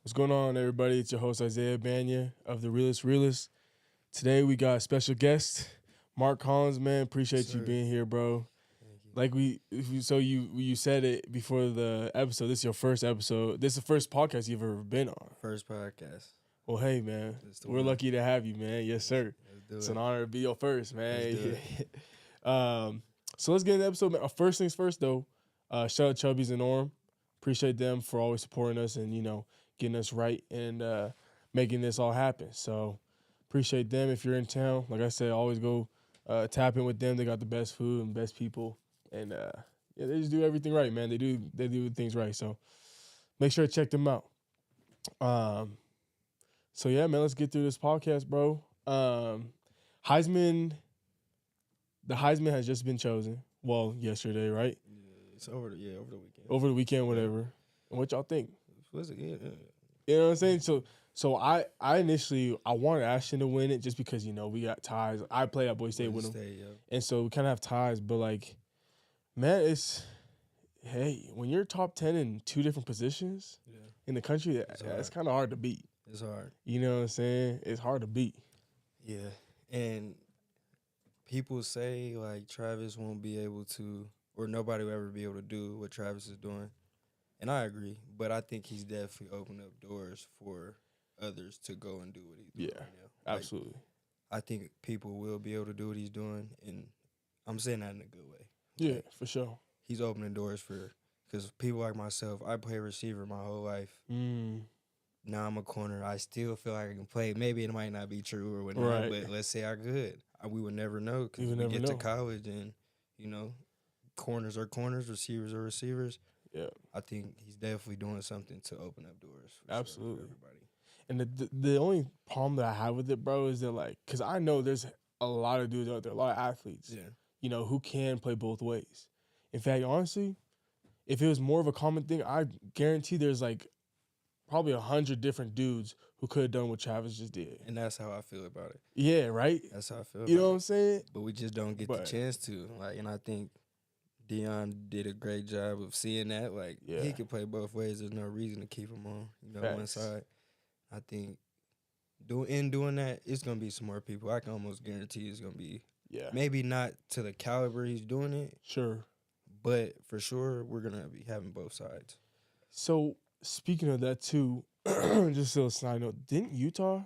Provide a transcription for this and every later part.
What's going on, everybody? It's your host, Isaiah Bagnah of the Realest Realist. Today, we got a special guest, Marque Collins, man. Appreciate you Sir. being here, bro. Thank you. Like you said it before the episode. This is your first episode. This is the first podcast you've ever been on. First podcast. Well, hey, man. That's the We're one. lucky to have you, man. Yes, sir. Let's do It's it. an honor to be your first, man. Let's do So let's get into the episode. Man. First things first, though. Shout out Chubbies and Norm. Appreciate them for always supporting us and getting us right and making this all happen. So appreciate them. If you're in town, like I said, always go tap in with them. They got the best food and best people, and they just do everything right, man. They do things right. So make sure to check them out. So yeah, man, let's get through this podcast, bro. Heisman. The Heisman has just been chosen. Well, yesterday, right? Yeah, it's over the weekend. Over the weekend, whatever. And what y'all think? Was it? Yeah. You know what I'm saying? So I initially wanted Ashton to win it just because we got ties. I played at Boise State with him, and so we kind of have ties. But like, man, when you're top 10 in two different positions in the country, that's kind of hard to beat. It's hard. You know what I'm saying? It's hard to beat. Yeah, and people say like Travis won't be able to, or nobody will ever be able to do what Travis is doing. And I agree, but I think he's definitely opened up doors for others to go and do what he's doing right now. Absolutely. I think people will be able to do what he's doing, and I'm saying that in a good way. Yeah, for sure. He's opening doors because people like myself, I play receiver my whole life. Now I'm a corner. I still feel like I can play. Maybe it might not be true or whatnot, Right. but let's say I could. We would never know because You would we never get know. to college and, corners are corners, receivers are receivers. Yeah. I think he's definitely doing something to open up doors. Absolutely. For everybody. And the only problem that I have with it, bro, is that because I know there's a lot of dudes out there, a lot of athletes, who can play both ways. In fact, honestly, if it was more of a common thing, I guarantee there's probably 100 different dudes who could have done what Travis just did. And that's how I feel about it. Yeah, right? That's how I feel about You know what I'm saying? But we just don't get the chance to. And I think Dion did a great job of seeing that. He could play both ways. There's no reason to keep him on, one side. I think doing that, it's going to be some more people. I can almost guarantee it's going to be, maybe not to the caliber he's doing it. Sure. But for sure, we're going to be having both sides. So, speaking of that, too, just a little side note, didn't Utah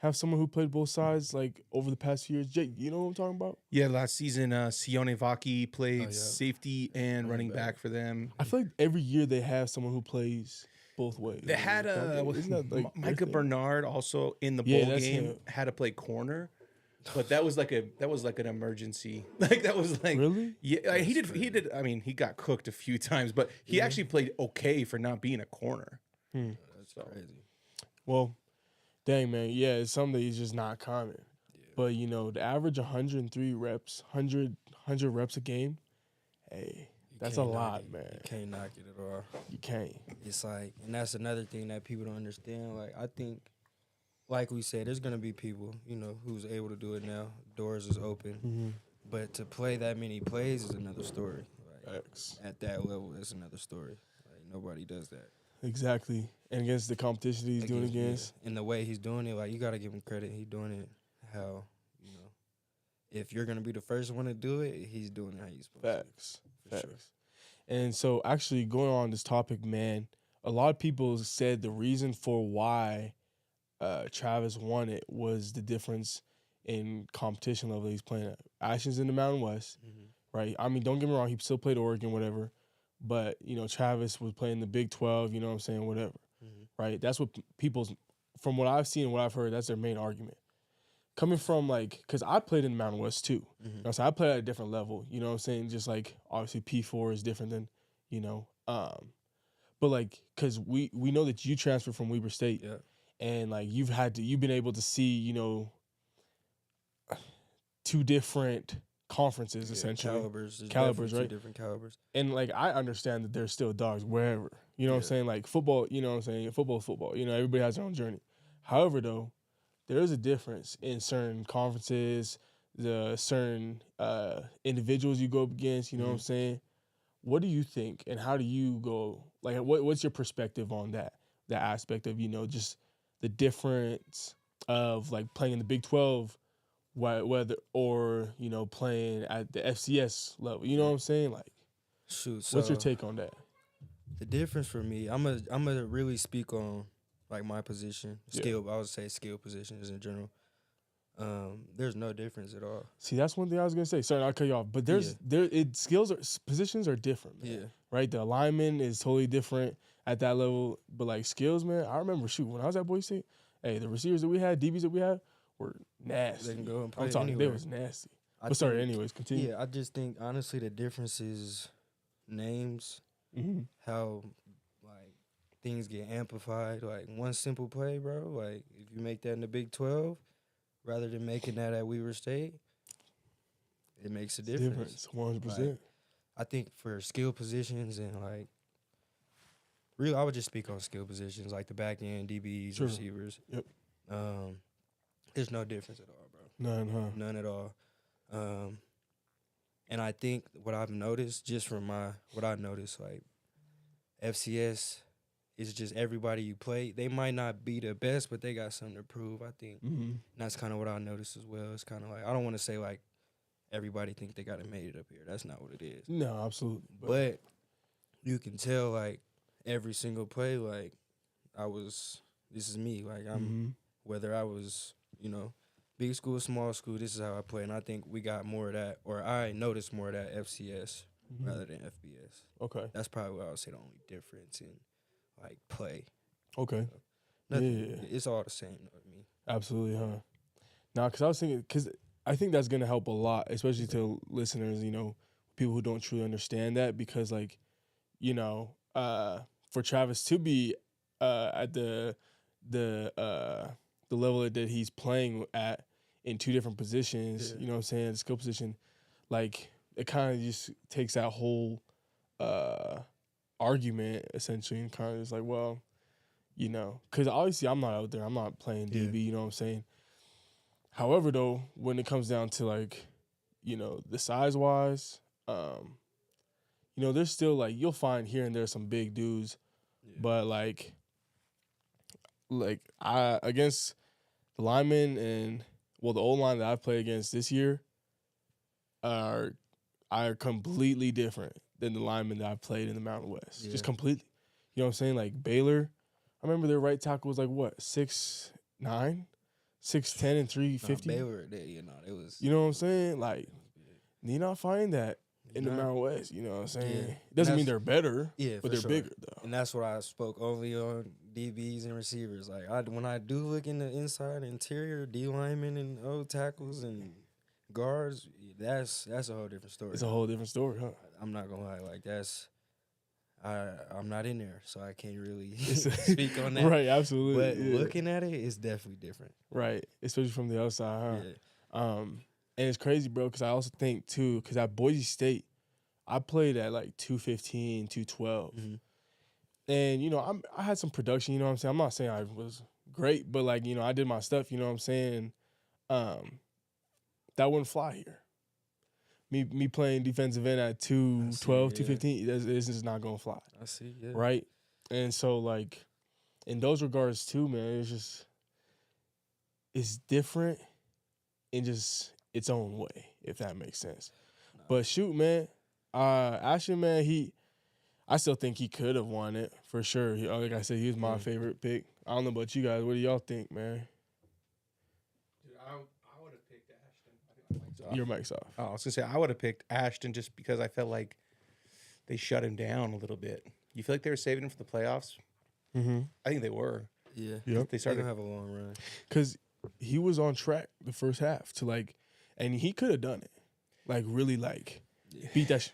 have someone who played both sides, over the past few years? Jake, you know what I'm talking about? Yeah, last season, Sione Vaki played safety and running back for them. I feel like every year they have someone who plays both ways. They had Micah Bernard also in the bowl game had to play corner, but that was like an emergency. That was really he did. I mean, he got cooked a few times, but he actually played okay for not being a corner. That's crazy. Well, dang, man, it's something that he's just not common. But the average 103 reps, 100 reps a game, hey. That's a lot, man. You can't knock it at all. You can't. It's and that's another thing that people don't understand. I think, like we said, there's going to be people, who's able to do it now. Doors is open. Mm-hmm. But to play that many plays is another story. X. At that level, it's another story. Nobody does that. Exactly. And against the competition he's doing against. And the way he's doing it, you got to give him credit. He's doing it how, if you're going to be the first one to do it, he's doing it how you're supposed to. Facts. Sure. And so actually going on this topic, man, a lot of people said the reason for why Travis won it was the difference in competition level he's playing at. Ashton's in the Mountain West, right? I mean, don't get me wrong, he still played Oregon, whatever. But, Travis was playing the Big 12, you know what I'm saying, whatever, right? That's what from what I've seen and what I've heard, that's their main argument. Coming from, because I played in the Mountain West, too. So I played at a different level, you know what I'm saying? Just, obviously P4 is different than, but, because we know that you transferred from Weber State. Yeah. And, you've been able to see, two different conferences, essentially. Calibers, right? Two different calibers. And, I understand that there's still dogs wherever. You know what I'm saying? Football, you know what I'm saying? Football is football. Everybody has their own journey. However, though, there is a difference in certain conferences, the certain individuals you go up against, you know what I'm saying? What do you think, and how do you go, what's your perspective on that? that aspect of, you know, just the difference of like playing in the Big 12, whether or, you know, playing at the FCS level. You know what I'm saying? Like, shoot. what's your So take on that? the difference for me, I'm gonna really speak on like my position, skill. I would say skill positions in general. There's no difference at all. See, that's one thing I was gonna say. Sorry, I'll cut you off. But positions are different, man. Yeah. Right? The alignment is totally different at that level. But like skills, man, I remember when I was at Boise State, hey, the receivers that we had, DBs that we had were nasty. They can go and play I'm talking, anywhere. they was nasty. But sorry, anyways, continue. Yeah, I just think honestly the difference is names, how like things get amplified. Like one simple play, bro. Like if you make that in the Big 12, rather than making that at Weaver State, it makes a difference. 100%. Like, I think for skill positions and like, really, I would just speak on skill positions like the back end, DBs, receivers. Yep. There's no difference at all, bro. None, huh? None at all. And I think what I've noticed, just from what I noticed, like FCS is just everybody you play. They might not be the best, but they got something to prove, I think. And that's kind of what I noticed as well. It's kind of like, I don't want to say like everybody think they got it made it up here. That's not what it is. No, absolutely. But you can tell like every single play, like this is me. Like whether I was, you know, big school, small school, this is how I play. And I think we got more of that, or I noticed more of that FCS rather than FBS. Okay. That's probably what I would say the only difference in, like, play. Okay. Nothing. Yeah. It's all the same, you know what I mean? Absolutely, huh? Nah, because I was thinking, because I think that's going to help a lot, especially to listeners, you know, people who don't truly understand that, because, like, you know, for Travis to be at the level that he's playing at in two different positions, you know what I'm saying, the skill position, like, it kind of just takes that whole argument, essentially, and kind of just like, well, you know, because obviously I'm not out there, I'm not playing DB, you know what I'm saying? However, though, when it comes down to, like, you know, the size-wise, you know, there's still, like, you'll find here and there some big dudes, but, like I against the linemen and, well, the old line that I've played against this year are completely different than the linemen that I've played in the Mountain West. Just completely. You know what I'm saying? Like, Baylor, I remember their right tackle was, like, what, 6'9", 6'10", and 350? Baylor, you know, it was. You know what I'm saying? Like, you're not finding that in the Mountain West, you know what I'm saying? Yeah. It doesn't mean they're better, but they're sure. bigger, though. And that's what I spoke only on DBs and receivers. Like, when I do look in the inside, interior, D linemen and old tackles and guards, that's a whole different story. It's a whole different story, huh? I'm not gonna lie, like I'm not in there, so I can't really speak on that. Right, absolutely. But looking at it, it's definitely different. Right, especially from the outside, huh? Yeah. And it's crazy, bro, because I also think, too, because at Boise State, I played at, like, 215, 212. And, you know, I had some production, you know what I'm saying? I'm not saying I was great, but, like, you know, I did my stuff, you know what I'm saying? That wouldn't fly here. Me playing defensive end at 212, 215, this is not going to fly. I see, yeah. Right? And so, like, in those regards, too, man, it's different in just its own way, if that makes sense. No. But shoot, man, Ashton, man, I still think he could have won it for sure. Like I said, he was my favorite pick. I don't know about you guys. What do y'all think, man? Dude, I would have picked Ashton. Your mic's off. Oh, I was gonna say I would have picked Ashton just because I felt like they shut him down a little bit. You feel like they were saving him for the playoffs? Mm-hmm. I think they were. Yeah. Yep. They started to have a long run because he was on track the first half to, like, and he could have done it, like, really, like, beat that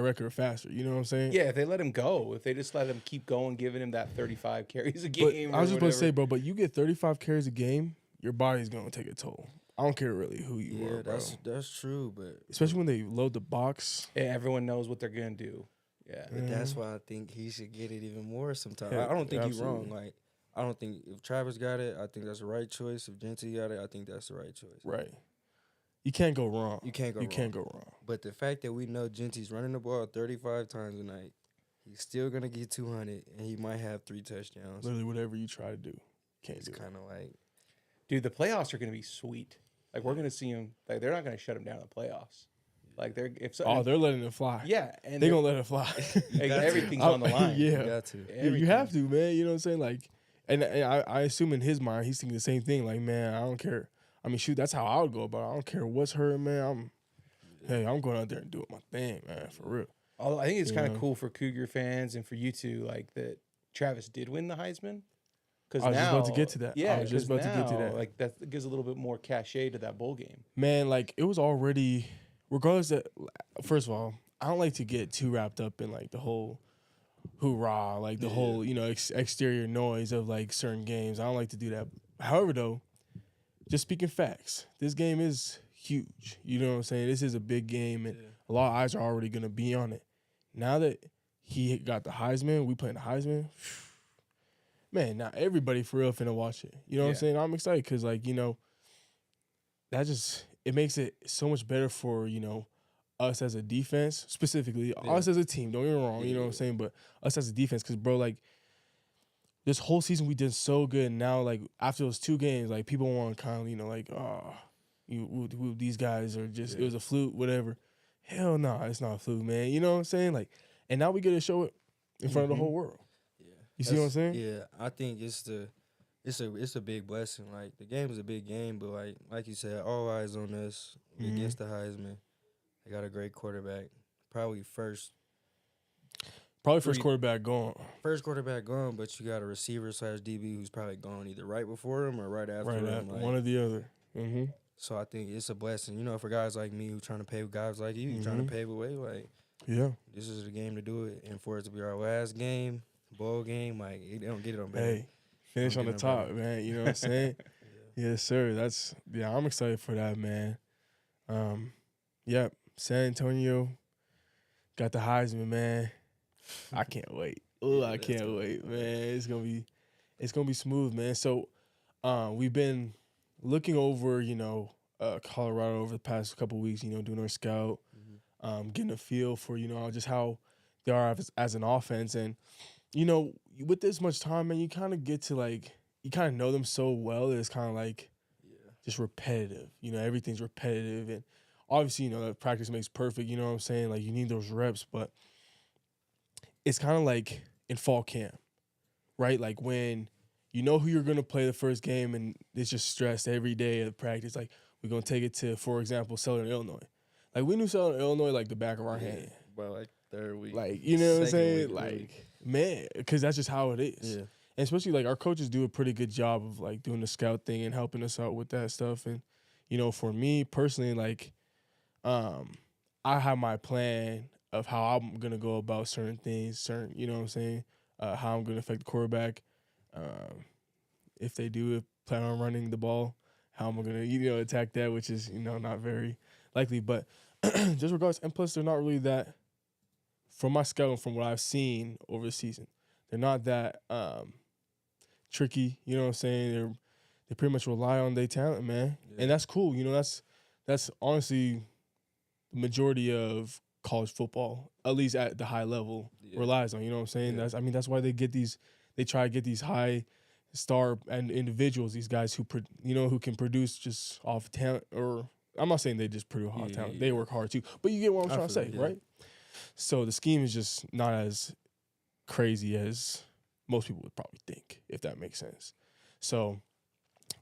record faster. You know what I'm saying? Yeah, if they let him go, if they just let him keep going, giving him that 35 carries a game. But I was just going to say, bro, but you get 35 carries a game, your body's going to take a toll. I don't care really who you are, bro. That's true, but especially when they load the box. Yeah, everyone knows what they're going to do. Yeah. But that's why I think he should get it even more sometimes. I don't think he's wrong. Like, I don't think if Travis got it, I think that's the right choice. If Genty got it, I think that's the right choice. Right. You can't go wrong. You can't go wrong. Wrong. But the fact that we know Genty's running the ball 35 times a night, He's still gonna get 200, and he might have 3 touchdowns. Literally, whatever you try to do, can't do. It's kind of like, dude, the playoffs are gonna be sweet. Like we're gonna see him. Like they're not gonna shut him down in the playoffs. Like they're they're letting it fly. Yeah, and they're gonna let it fly. Everything's on the line. Yeah, you got to. You have to, man. You know what I'm saying? Like, and I assume in his mind he's thinking the same thing. Like, man, I don't care. I mean, shoot, that's how I would go about it. I don't care what's hurt, man. I'm going out there and doing my thing, man, for real. Although I think it's kind of cool for Cougar fans and for you two, like that Travis did win the Heisman. Because I was just about to get to that. Yeah, I was just about to get to that. Like that gives a little bit more cachet to that bowl game. Man, like it was already, regardless that. First of all, I don't like to get too wrapped up in like the whole hoorah, like the whole exterior noise of like certain games. I don't like to do that. However, though, just speaking facts, this game is huge. You know what I'm saying? This is a big game, and a lot of eyes are already gonna be on it. Now that he got the Heisman, we playing the Heisman. Man, now everybody for real finna watch it. You know what I'm saying? I'm excited because, like, that just it makes it so much better for us as a defense, specifically us as a team. Don't get me wrong, you know what I'm saying? But us as a defense, because bro, like this whole season we did so good. And now, like after those 2 games, like people want to kind of like, these guys are just it was a fluke, whatever. Hell no, it's not a fluke, man. You know what I'm saying? Like, and now we get to show it in front of the whole world. You see what I'm saying? Yeah, I think it's a big blessing. Like the game is a big game, but like you said, all eyes on us against the Heisman. They got a great quarterback. Probably first quarterback gone. First quarterback gone, but you got a receiver / DB who's probably gone either right before him or right after him. Like, one or the other. Mm-hmm. So I think it's a blessing, for guys like me who trying to pave guys like you, trying to pave a way. Like, this is the game to do it, and for it to be our last game. Bowl game, like they don't get it on better. Hey, finish on the top, man. You know what I'm saying? Yes, sir. I'm excited for that, man. San Antonio got the Heisman, man. I can't wait. I can't wait, man. It's gonna be smooth, man. So, we've been looking over, Colorado over the past couple weeks, doing our scout, getting a feel for, just how they are as an offense. And, with this much time, man, you kind of get to, like, you kind of know them so well that it's kind of like just repetitive. Everything's repetitive. And obviously, that practice makes perfect, you know what I'm saying? Like, you need those reps. But it's kind of like in fall camp, right? Like when you know who you're going to play the first game and it's just stressed every day of practice. Like, we're going to take it to, for example, Southern Illinois. Like, we knew Southern Illinois like the back of our hand. But like third week. Like, you know what I'm saying? Like, man, because that's just how it is. Yeah. And especially, like, our coaches do a pretty good job of, like, doing the scout thing and helping us out with that stuff. And, for me personally, like, I have my plan of how I'm going to go about certain things, you know what I'm saying, how I'm going to affect the quarterback. If they do plan on running the ball, how am I going to, attack that, which is, not very likely. But just regardless, and plus they're not really that, from my scouting, from what I've seen over the season, they're not that tricky, you know what I'm saying? They pretty much rely on their talent, man. Yeah. And that's cool. That's honestly the majority of college football, at least at the high level, relies on, you know what I'm saying? Yeah. That's why they try to get these high star and individuals, these guys who can produce just off talent, or I'm not saying they just produce off talent. They work hard too. But you get what I'm trying to say, right? So the scheme is just not as crazy as most people would probably think, if that makes sense. So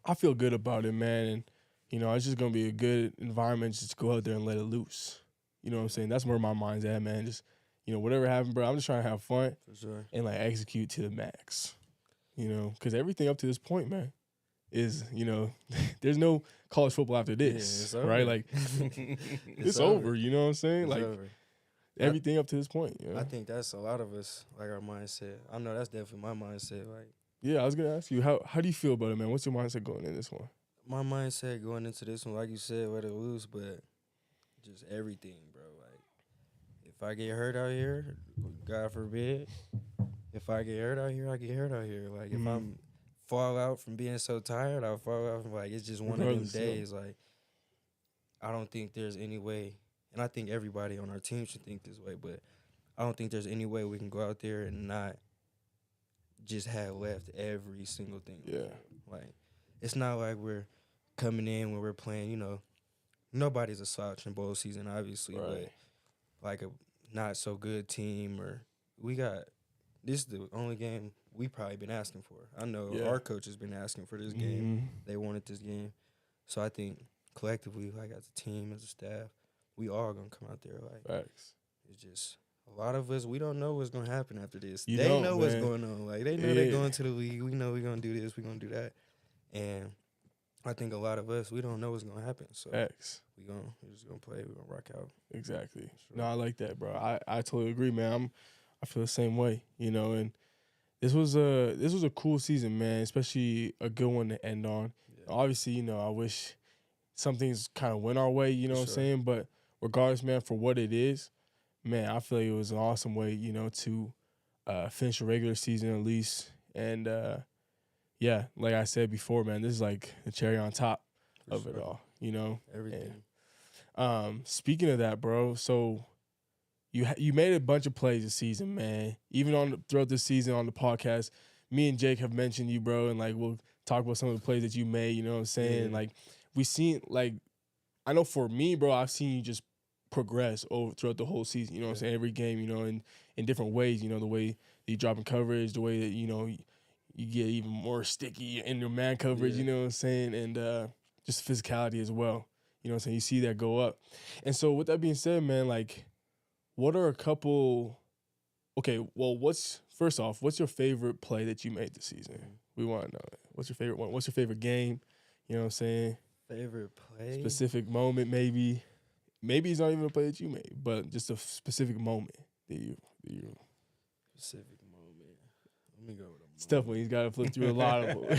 I feel good about it, man. And, it's just going to be a good environment just to go out there and let it loose. You know what I'm saying? That's where my mind's at, man. Just, whatever happens, bro, I'm just trying to have fun and, like, execute to the max. Because everything up to this point, man, is, there's no college football after this, right? Like, it's over, you know what I'm saying? It's over. Everything up to this point. I think that's a lot of us, like, our mindset. I know that's definitely my mindset. Like, yeah, I was gonna ask you, how do you feel about it, man? What's your mindset going in this one? My mindset going into this one, like you said, let it loose, but just everything, bro. Like, if I get hurt out here, God forbid. If I get hurt out here, I get hurt out here. Like, if I'm fall out from being so tired, I'll fall out from, like, it's just one of them days. Like, I don't think there's any way. And I think everybody on our team should think this way, but I don't think there's any way we can go out there and not just have left every single thing. Yeah. Like, it's not like we're coming in when we're playing, you know, nobody's a slouch in bowl season, obviously, right. but like a not so good team, or this is the only game we probably been asking for. I know our coach has been asking for this game. They wanted this game. So I think collectively, like as a team, as a staff, we all gonna come out there like Facts. It's just a lot of us, we don't know what's gonna happen after this. They know what's going on. Like they know they're going to the league. We know we're gonna do this, we're gonna do that. And I think a lot of us, we don't know what's gonna happen. So Facts. we're just gonna play, we're gonna rock out. Exactly. Sure. No, I like that, bro. I totally agree, man. I feel the same way, you know, and this was a cool season, man, especially a good one to end on. Yeah. Obviously, you know, I wish some things kind of went our way, you know what I'm saying? But regardless, man, for what it is, man, I feel like it was an awesome way, you know, to finish a regular season at least. And, yeah, like I said before, man, this is like the cherry on top of it all, you know? Everything. And, speaking of that, bro, so you made a bunch of plays this season, man. Even throughout this season on the podcast, me and Jake have mentioned you, bro, and, like, we'll talk about some of the plays that you made, you know what I'm saying? Yeah. Like, we seen, like, I know for me, bro, I've seen you just progress throughout the whole season, you know what I'm saying? Every game, you know, in different ways, you know, the way that you drop in coverage, the way that, you know, you get even more sticky in your man coverage, you know what I'm saying? And just physicality as well. You know what I'm saying? You see that go up. And so with that being said, man, like, what are a couple – okay, well, first off, what's your favorite play that you made this season? We want to know it. What's your favorite one? What's your favorite game? You know what I'm saying? Favorite play? Specific moment maybe. Maybe it's not even a play that you made, but just a specific moment that you Specific moment. Let me go with a it's tough when he's got to flip through a lot of them.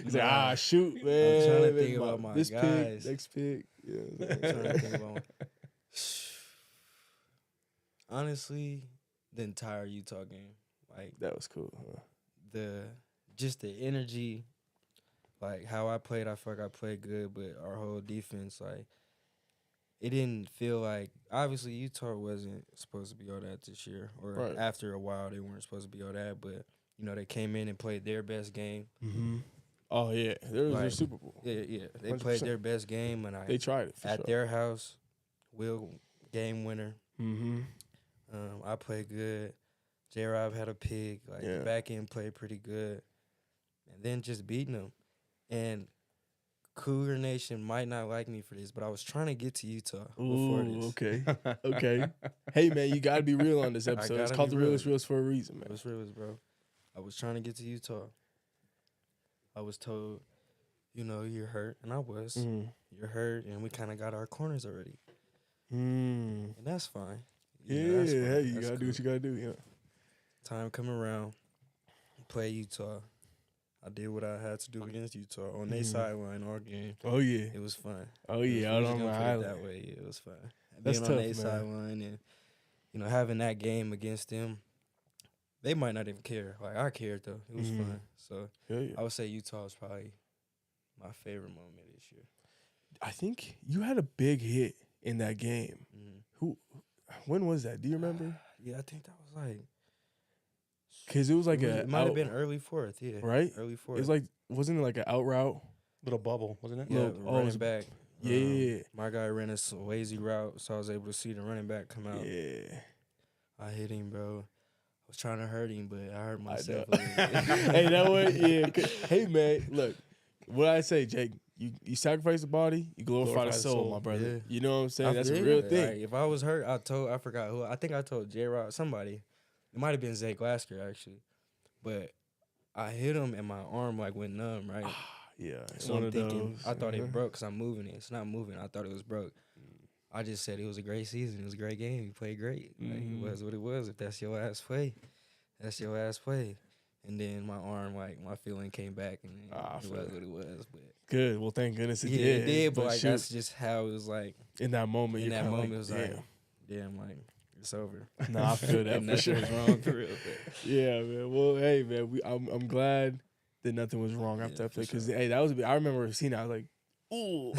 He's like, shoot, man. I'm trying to think about my this guys. Pick, next pick. Yeah, I'm trying to think about honestly, the entire Utah game. Like that was cool. Huh? The energy, like how I played, I feel like I played good, but our whole defense, like, it didn't feel like, obviously Utah wasn't supposed to be all that this year, or after a while they weren't supposed to be all that, but, you know, they came in and played their best game. Mm-hmm. Oh, yeah. There was their Super Bowl. Yeah. They 100%. Played their best game, and they tried it at their house, game winner. Mm-hmm. I played good. J-Rob had a pick. Like, the back end played pretty good. And then just beating them. And Cougar Nation might not like me for this, but I was trying to get to Utah before this. Okay. Hey, man, you got to be real on this episode. It's called the Realest Realist for a reason, man. Realest Realist, bro. I was trying to get to Utah. I was told, you know, you're hurt. And I was. You're hurt, and we kind of got our corners already. And that's fine. Yeah, hey, you got to do what you got to do, yeah. Time come around, play Utah. I did what I had to do against Utah on their sideline all game. Oh, yeah. It was fun. Oh, yeah. I don't know that way. It was fun. That's being tough, on their sideline and, you know, having that game against them, they might not even care. Like, I cared, though. It was fun. So, I would say Utah is probably my favorite moment this year. I think you had a big hit in that game. When was that? Do you remember? Yeah, I think that was like... Because it was like it might have been early fourth, yeah. Right? Early fourth. It was like, wasn't it like an out route? Little bubble, wasn't it? Yeah, running back. Yeah. My guy ran a lazy route, so I was able to see the running back come out. Yeah. I hit him, bro. I was trying to hurt him, but I hurt myself. Hey, that way, yeah. Hey, man, look, what I say, Jake, you sacrifice the body, you glorify the soul, my brother. Yeah. You know what I'm saying? That's a real thing. Like, if I was hurt, I forgot who. I think I told J-Rod, somebody. It might have been Zay Glasker, actually. But I hit him and my arm, like, went numb, right? Yeah. So I'm thinking, I thought it broke because I'm moving it. It's not moving. I thought it was broke. I just said it was a great season. It was a great game. You played great. Like, it was what it was. If that's your last play, that's your last play. And then my arm, like, my feeling came back, and it was what it was. But good. Well, thank goodness it did. It did, but like, that's just how it was, like. In that moment, it was like, damn, like, it's over. Nah, I feel that for sure. Was wrong for real. Yeah, man. Well, hey, man, I'm glad that nothing was wrong after that play, because hey, that was. I remember seeing that. I was like, ooh,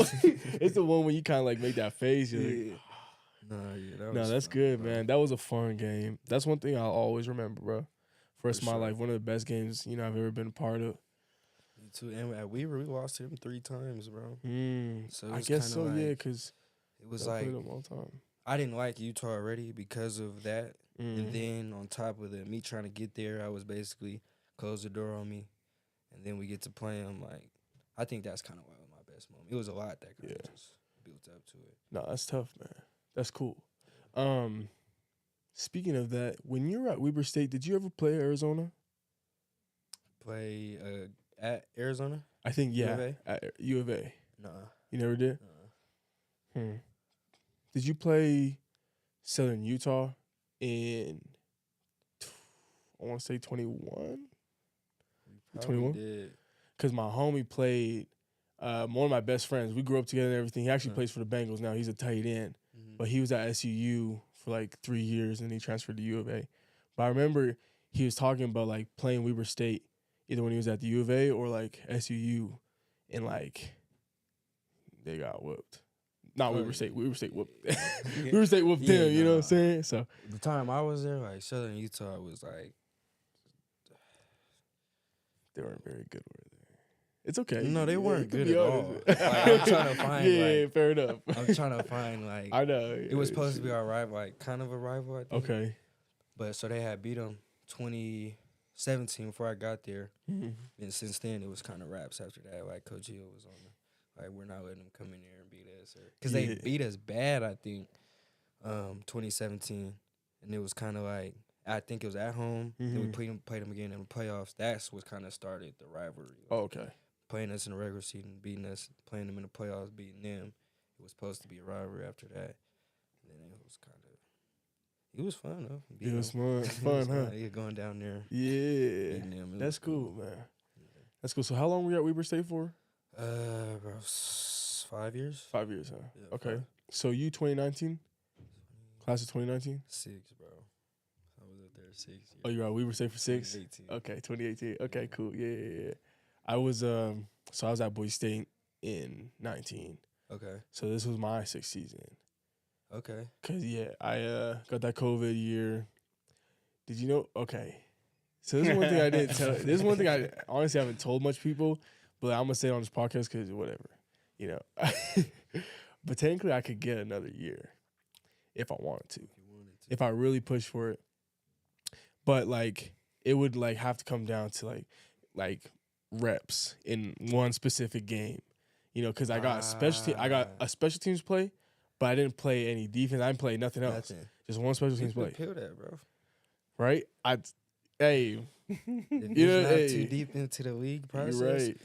it's the one when you kind of like make that face. You're like, No, that's fun, good, bro. man. That was a fun game. That's one thing I'll always remember, bro. For the rest of my life, one of the best games I've ever been a part of. Me too. And at Weaver, we lost to them 3 times, bro. So I guess so, yeah, because it was like them all the time. I didn't like Utah already because of that, and then on top of me trying to get there, I was basically closed the door on me, and then we get to play them. Like, I think that's kind of why it was my best moment. It was a lot that kind of just built up to it. No, that's tough, man. That's cool. Speaking of that, when you were at Weber State, did you ever play Arizona? Play at Arizona? I think, yeah. U of A? At U of A. Nah. You never did? Did you play Southern Utah in, I want to say 21? 21? Did. Because my homie played, one of my best friends. We grew up together and everything. He actually plays for the Bengals now. He's a tight end. But he was at SUU for like 3 years and he transferred to U of A. But I remember he was talking about like playing Weber State either when he was at the U of A or like SUU, and like they got whooped. Not Weber State. Weber State whooped. Weber State whooped them. You know what I'm saying? So the time I was there, like Southern Utah was like they weren't very good, were they? It's okay. No, they weren't good at all. Like, I'm trying to find. Fair enough. I'm trying to find like. I know it was supposed to be our rival, like kind of a rival. I think. Okay. But so they had beat them 2017 before I got there, and since then it was kind of raps after that. Like Coach Hill was on the, like we're not letting them come in there and beat us, because they beat us bad. I think 2017, and it was kind of like I think it was at home. Then we played them again in the playoffs. That's what kind of started the rivalry. Like, okay. Playing us in the regular season, beating us, playing them in the playoffs, beating them. It was supposed to be a rivalry after that. And then it was kind of. It was fun though. It was fun, huh? Yeah, going down there. Yeah, that's cool, man. Yeah. That's cool. So how long were you at Weber State for? Bro, 5 years. 5 years, huh? Yeah, okay. 5. So you 2019? Class of 2019? 6, bro. I was up there 6 years. Oh, you're at Weber State for 6? 2018. Okay, 2018. Okay, cool. Yeah. I was I was at Boise State in 19. Okay. So this was my 6th season. Okay. Cause I got that COVID year. Did you know? Okay, so this is one thing I didn't tell. This is one thing I honestly haven't told much people, but I'm gonna say it on this podcast because whatever, But technically, I could get another year if I wanted to, if I really push for it. But like, it would like have to come down to like reps in one specific game, because I got a special teams play. But I didn't play any defense. I didn't play nothing else. Just one special teams play. You that, bro. Right? If you're not too deep into the league process, you're right.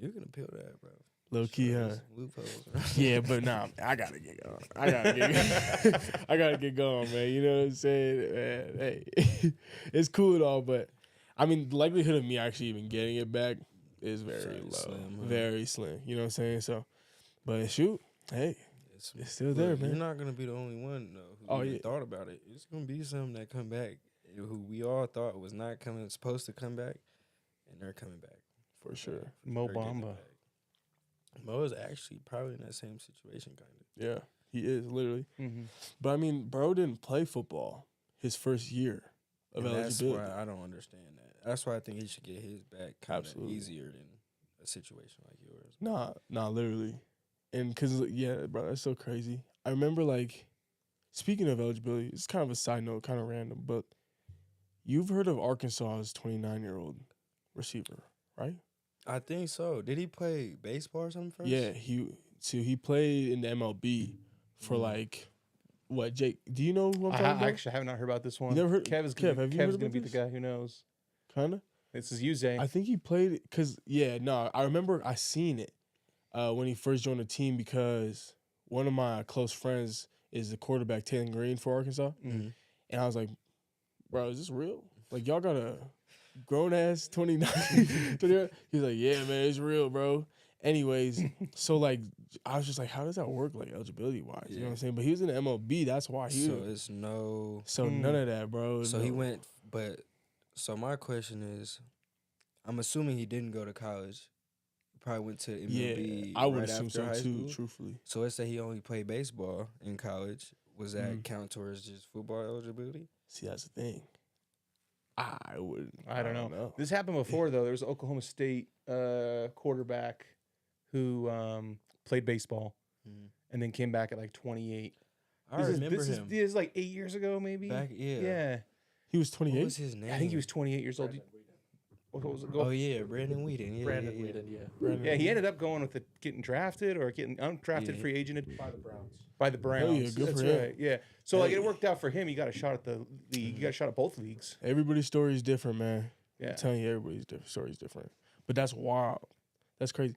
You're gonna peel that, bro. Low key, huh? Loopholes, yeah, but nah, I gotta get going. I gotta get going, man. You know what I'm saying? Man, hey, it's cool and all, but I mean, the likelihood of me actually even getting it back is very low, slim, very slim. You know what I'm saying? So, but shoot, hey. It's still there, man. You're not gonna be the only one though who thought about it. It's gonna be some that come back who we all thought was not supposed to come back, and they're coming back for sure. Mo Bamba. Mo is actually probably in that same situation, kind of. Yeah, he is literally. But I mean, bro didn't play football his first year of eligibility. That's why I don't understand that. That's why I think he should get his back kind of easier than a situation like yours. Nah, literally. And because, bro, that's so crazy. I remember, like, speaking of eligibility, it's kind of a side note, kind of random, but you've heard of Arkansas's 29-year-old receiver, right? I think so. Did he play baseball or something first? Yeah, he played in the MLB for, like, what, Jake? Do you know who I'm talking about? I actually have not heard about this one. You never heard? Kev's going to be the guy who knows. Kind of? This is Uze. I think he played, because, I remember I seen it. When he first joined the team, because one of my close friends is the quarterback, Taylor Green, for Arkansas. And I was like, bro, is this real? Like, y'all got a grown-ass 29. He's like, yeah, man, it's real, bro. Anyways, so, like, I was just like, how does that work, like, eligibility-wise? You know what I'm saying? But he was in the MLB. That's why he it's no... So none of that, bro. So he went... But... So my question is, I'm assuming he didn't go to college. Probably went to MLB. I would right assume after so high too, school. truthfully. So let's say he only played baseball in college. Was that count towards just football eligibility? See, that's the thing. I don't know. This happened before though. There was an Oklahoma State quarterback who played baseball and then came back at like 28. I remember him. This is like 8 years ago, maybe. Yeah. He was 28. What was his name? I think he was 28 years old. Oh yeah, Brandon Whedon. Yeah, Brandon Whedon. Yeah, he ended up going with getting drafted or getting undrafted free agented by the Browns. By the Browns. Oh, yeah, good That's for him. right. Yeah. So like it worked out for him. He got a shot at the league. He got a shot at both leagues. Everybody's story is different, man. Yeah. I'm telling you, everybody's story is different. But that's wild. That's crazy.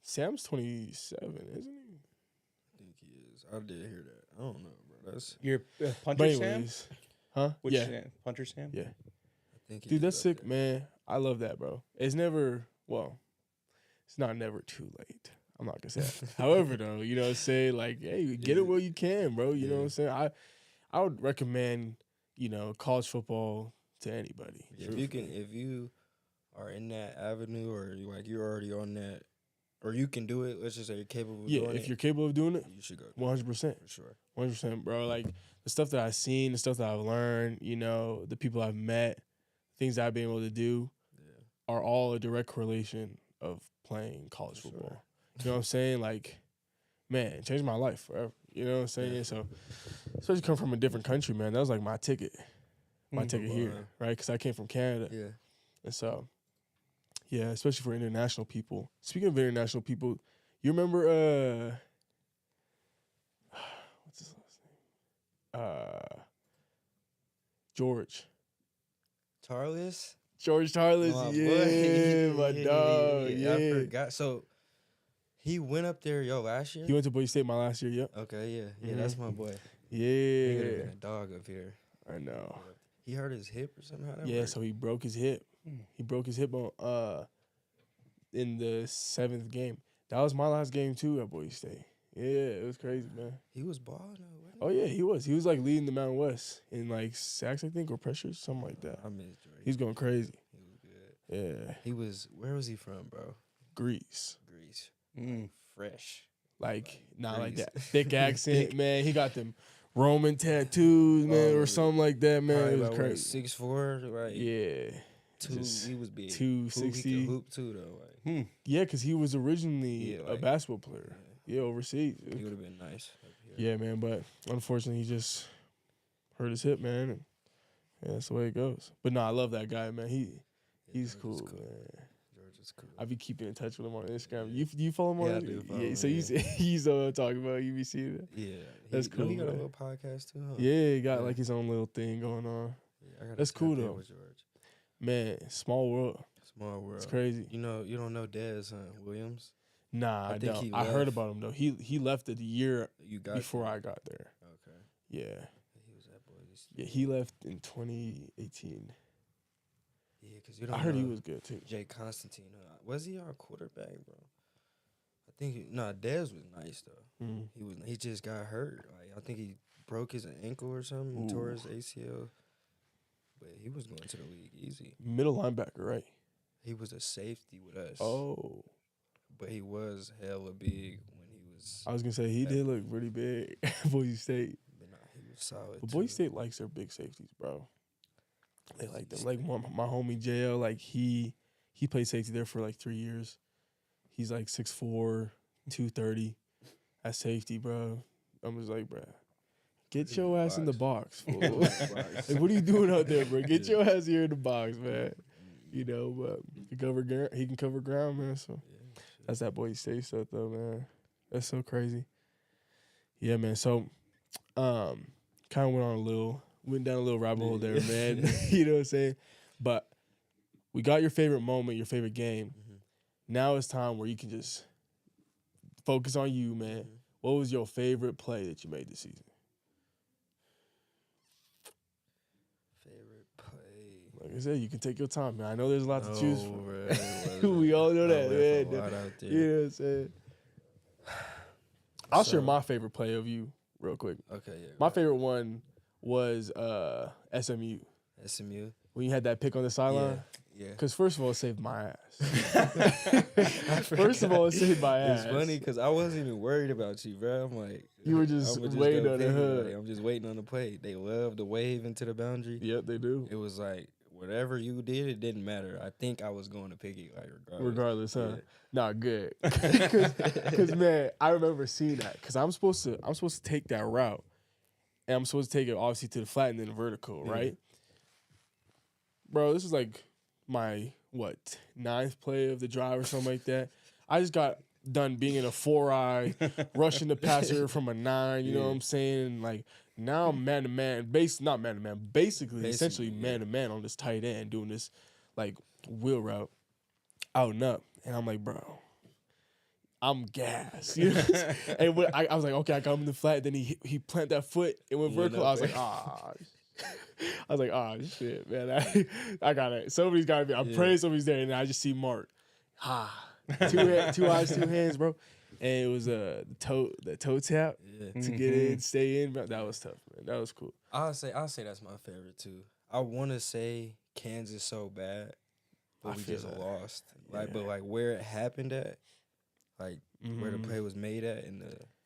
Sam's 27, isn't he? I think he is. I did hear that. I don't know, bro. That's your punter but anyways, Sam? Huh? Which yeah. Sam? Punter Sam? Yeah. I think Dude, that's sick, man. I love that, bro. It's never, well, it's not never too late. I'm not gonna say that. However, though, you know what I'm saying? Like, hey, get it where you can, bro. You know what I'm saying? I would recommend, college football to anybody. Yeah, if you are in that avenue or you're already on that, or you can do it, let's just say you're capable of doing it. Yeah, if you're capable of doing it, you should go. 100%. For sure. 100%, bro. Like, the stuff that I've seen, the stuff that I've learned, the people I've met, things that I've been able to do are all a direct correlation of playing college football. Sure. You know what I'm saying? Like, man, it changed my life forever. You know what I'm saying? Yeah. So, especially come from a different country, man, that was like my ticket. My ticket here, right? Because I came from Canada. Yeah. And so, yeah, especially for international people. Speaking of international people, you remember, what's his last name? George Tarlis, my dog. Yeah. I forgot. So he went up there, last year? He went to Boise State my last year, yep. Okay, yeah. That's my boy. Yeah. He would have been a dog up here. I know. He hurt his hip or something? So he broke his hip. He broke his hip on in the 7th game. That was my last game too at Boise State. Yeah, it was crazy, man. He was balling. Oh yeah, he was. He was like leading the Mountain West in like sacks, I think, or pressures, something like that. I miss Drake. He's going crazy. He was good. Yeah. Where was he from, bro? Greece. Fresh. Like, not like that. Thick accent, man. He got them Roman tattoos, man, or something like that, man. It was crazy. 6'4", right? Yeah. He was big. 260. He could hoop too, though. Like. Yeah, because he was originally a basketball player. Yeah, overseas. He would have been nice. Yeah, man, but unfortunately, he just hurt his hip, man. And that's the way it goes. But no, I love that guy, man. He's cool, man. George is cool. I be keeping in touch with him on Instagram. You follow him on Instagram? Yeah, I do follow him. So he's what I'm talking about. You be seeing that? Yeah. That's cool. He got a little podcast too, huh? Yeah, he got like his own little thing going on. Yeah, that's cool though. Man, small world. Small world. It's crazy. You don't know Dez Williams? Williams? Nah, I don't. I heard about him though. He left it the year before I got there. Okay. Yeah. He was that boy. Yeah, he left in 2018. Yeah, because I heard he was good too. Jay Constantine, was he our quarterback, bro? I think Dez was nice though. He just got hurt. Like I think he broke his ankle or something, and tore his ACL. But he was going to the league easy. Middle linebacker, right? He was a safety with us. Oh. But he was hella big when he was. I was gonna say he did look pretty big at Boise State. But nah, he was solid. But Boise State likes their big safeties, bro. They like them. Like my homie JL, like he played safety there for like 3 years. He's like 6'4", 230 at safety, bro. I'm just like, bro, get your ass in the box, fool. Like, what are you doing out there, bro? Get your ass here in the box, man. But he can cover ground, man. So that's that Boise State stuff, though, man. That's so crazy. Yeah, man. So, kind of went down a little rabbit hole there, man. You know what I'm saying? But we got your favorite moment, your favorite game. Now it's time where you can just focus on you, man. What was your favorite play that you made this season? Favorite play? Like I said, you can take your time, man. I know there's a lot to choose from. We all know that, man. You know what I'm saying? I'll share my favorite play of you real quick. Okay, yeah. My favorite one was SMU. SMU? When you had that pick on the sideline? Yeah. Because first of all, it saved my ass. First of all, it saved my ass. It's funny because I wasn't even worried about you, bro. I'm like, you were just waiting on the hood. Like, I'm just waiting on the play. They love the wave into the boundary. Yep, they do. It was like whatever you did, it didn't matter. I think I was going to pick it, like regardless, huh? Yeah. Nah, good. Because man, I remember seeing that. Because I'm supposed to take that route, and I'm supposed to take it obviously to the flat and then the vertical, right? Bro, this is like my 9th play of the drive or something like that. I just got done being in a 4-eye, rushing the passer from a 9. You know what I'm saying? And like now I'm man to man, not man to man, basically essentially man to man on this tight end doing this like wheel route out and up, and I'm like, bro, I'm gassed. You know? And when I was like, okay, I got him in the flat. Then he planted that foot and went vertical. I was like, I was like, oh shit, man. I got it. Somebody's got to be. I'm praying somebody's there, and I just see Mark. Two eyes, 2 hands, bro. And it was the toe tap to get in, stay in. Bro. That was tough, man. That was cool. I'll say that's my favorite too. I want to say Kansas so bad, but we just lost. Like, but like where it happened at, like where the play was made at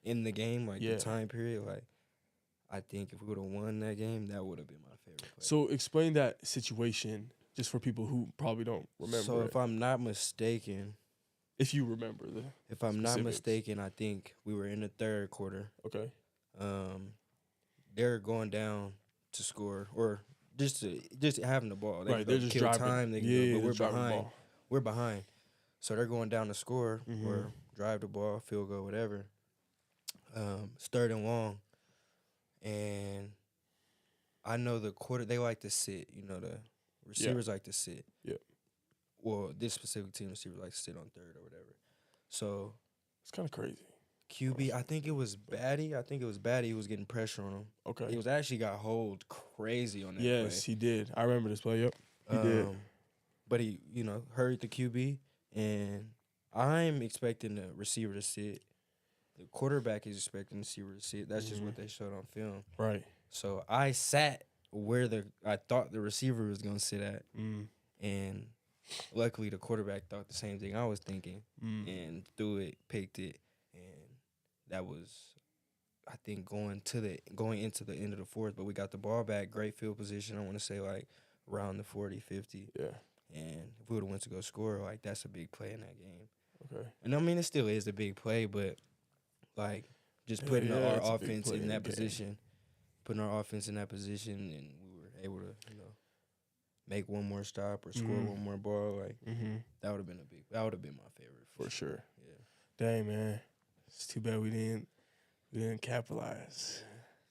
in the game, like the time period, like. I think if we would have won that game, that would have been my favorite play. So explain that situation just for people who probably don't remember. So if I'm not mistaken, if you remember if I'm not mistaken, I think we were in the 3rd quarter. Okay. They're going down to score or just having the ball. Right. They're just driving time. But we're behind. We're behind. So they're going down to score or drive the ball, field goal, whatever. It's 3rd and long. And I know the quarter, they like to sit. You know, the receivers like to sit. Yeah. Well, this specific team receiver likes to sit on 3rd or whatever. So it's kind of crazy. QB, I think it was Batty. He was getting pressure on him. Okay. He was actually got hold crazy on that play. Yes, he did. I remember this play. Yep, he did. But he, hurried the QB, and I'm expecting the receiver to sit. The quarterback is expecting the receiver to sit. That's just what they showed on film. Right. So I sat where I thought the receiver was going to sit at, and luckily the quarterback thought the same thing I was thinking, and threw it, picked it, and that was, I think, going into the end of the 4th. But we got the ball back, great field position. I want to say like around the 40, 50. Yeah. And if we would have went to go score, like that's a big play in that game. Okay. And I mean, it still is a big play, but like just putting our offense in that position, and we were able to, make one more stop or score one more ball. Like that would have been my favorite for sure. Yeah. Dang, man, it's too bad we didn't capitalize.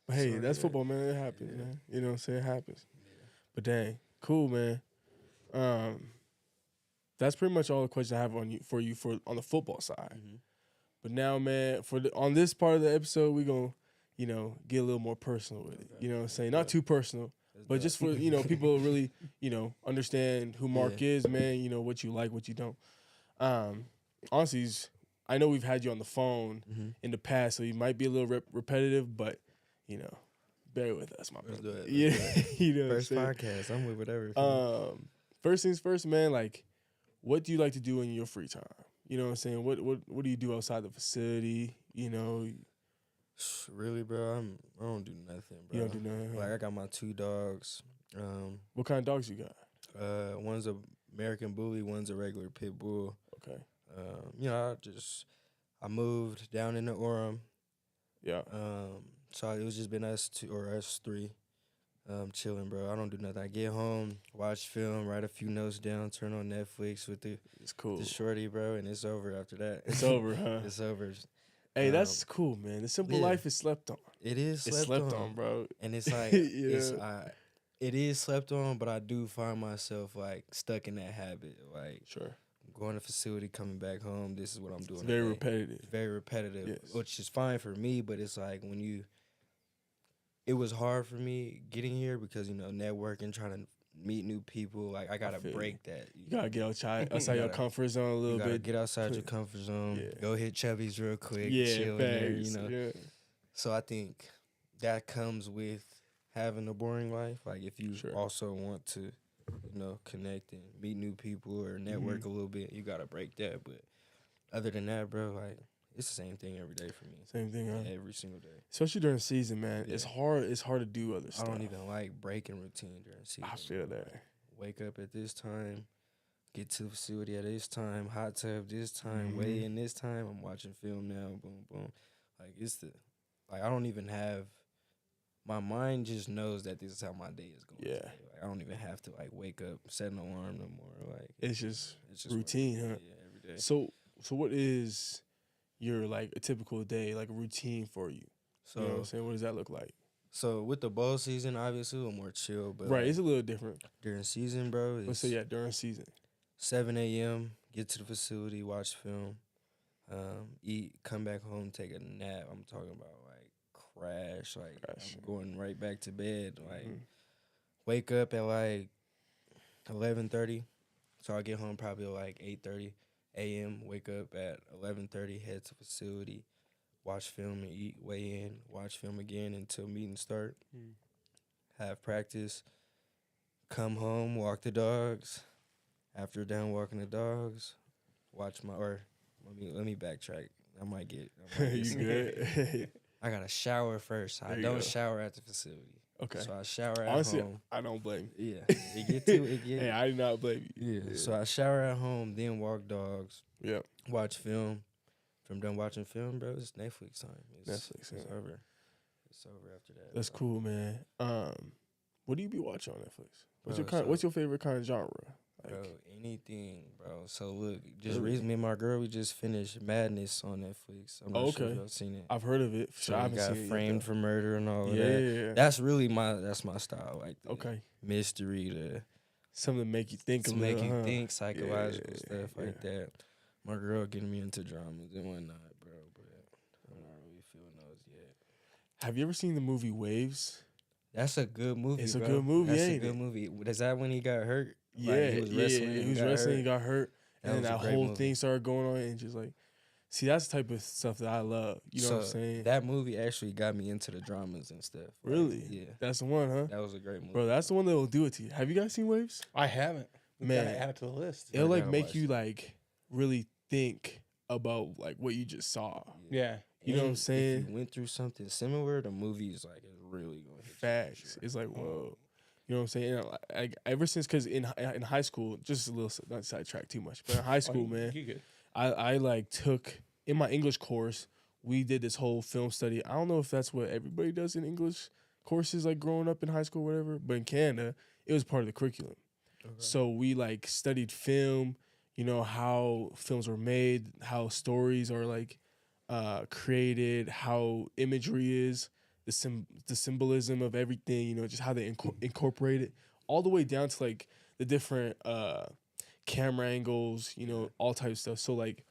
But hey, that's football, man. It happens, man. You know what I'm saying? It happens. Yeah. But dang, cool, man. That's pretty much all the questions I have on the football side. But now, man, on this part of the episode, we're going to, get a little more personal with it. You know what I'm saying? Not too personal, but just for, people really, understand who Mark is, man, what you like, what you don't. Honestly, I know we've had you on the phone in the past, so you might be a little repetitive, but, bear with us, my brother. Yeah. First podcast, I'm with whatever. First things first, man, like, what do you like to do in your free time? You know what I'm saying? What do you do outside the facility? Really, bro, I don't do nothing, bro. You don't do nothing? Like, I got my 2 dogs. What kind of dogs you got? One's a American Bully, one's a regular Pit Bull. Okay. I moved down into Orem. Yeah. So it was just been us 3. Chilling, bro. I don't do nothing. I get home, watch film, write a few notes down, turn on Netflix with the shorty, bro, and it's over after that. It's over, huh? It's over. Hey, that's cool, man. The simple life is slept on. It is slept on, bro. And it's like it is slept on, but I do find myself like stuck in that habit. Like going to facility, coming back home, this is what I'm doing. It's very repetitive. It's very repetitive, which is fine for me, but it's like it was hard for me getting here because, networking, trying to meet new people. Like, I got to break that. You got to get outside your comfort zone a little bit. Get outside your comfort zone. Yeah. Go hit Chubby's real quick. Yeah, chill thanks. in there, Yeah. So I think that comes with having a boring life. Like, if you also want to connect and meet new people or network a little bit. You gotta break that. But other than that, bro, like it's the same thing every day for me. Same thing, huh? Every single day. Especially during the season, man. Yeah. It's hard to do other stuff. I don't even like breaking routine during season. I feel that. Like, wake up at this time, get to the facility at this time, hot tub this time, weigh in this time. I'm watching film now. Boom, boom. Like I don't even have. My mind just knows that this is how my day is going. Yeah. Like, I don't even have to like wake up, set an alarm no more. Like it's just routine, huh? Yeah, every day. So what is your like a typical day, like a routine for you? So you know what I'm saying? What does that look like? So with the bowl season, obviously a little more chill, but right, it's a little different. During season, bro. Let's say during season. 7 a.m. Get to the facility, watch film, eat, come back home, take a nap. I'm talking about like crash. I'm going right back to bed. Like wake up at like 11:30. So I get home probably like 8:30 a.m. Wake up at 11:30, head to facility, watch film and eat, weigh in, watch film again until meetings start. Have practice, come home, walk the dogs. After done walking the dogs, watch let me backtrack. I might get you good? I gotta shower first. I don't shower at the facility. Okay. So I shower at Honestly, home. I don't blame you. Yeah. Hey, I do not blame you. Yeah. So I shower at home, then walk dogs. Yep. Watch film. If I'm done watching film, bro, it's Netflix time. It's over. It's over after that. That's cool, man. What do you be watching on Netflix? What's your favorite kind of genre? Bro, anything, bro. So look, just recently, me and my girl, we just finished Madness on Netflix. I'm not sure if y'all seen it. I've heard of it. So I haven't seen it. Framed for Murder and all of that. Yeah. That's really my style. Like mystery, something to make you think to make you think, psychological stuff like that. My girl getting me into dramas and whatnot, bro. But I'm not really feeling those yet. Have you ever seen the movie Waves? That's a good movie. It's a good movie. That's a good movie. Is that when he got hurt? Yeah, he was wrestling. He got hurt, and then that whole thing started going on, and just like, see, that's the type of stuff that I love. You know what I'm saying? That movie actually got me into the dramas and stuff. Really? Yeah, that's the one, huh? That was a great movie, bro. That's the one that will do it to you. Have you guys seen Waves? I haven't. Man, add it to the list. It'll like make you like really think about like what you just saw. Yeah. You know what I'm saying? If you went through something similar, the movie is like really going to hit facts. It's like whoa. You know what I'm saying? And like ever since, because in high school, just a little, not sidetrack too much, but in high school, man, I like took, in my English course, we did this whole film study. I don't know if that's what everybody does in English courses, like growing up in high school or whatever, but in Canada, it was part of the curriculum. Okay. So we like studied film, you know, how films were made, how stories are like created, how imagery is, the symbolism of everything, you know, just how they incorporate it, all the way down to like the different camera angles, you know, all types of stuff. So like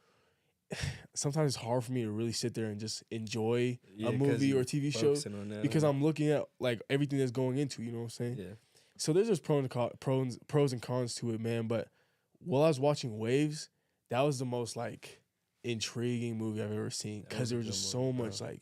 sometimes it's hard for me to really sit there and just enjoy a movie or TV show because I'm looking at like everything that's going into, you know what I'm saying? Yeah. So there's just pros and cons to it, man. But while I was watching Waves, that was the most like intriguing movie I've ever seen because there was just so much like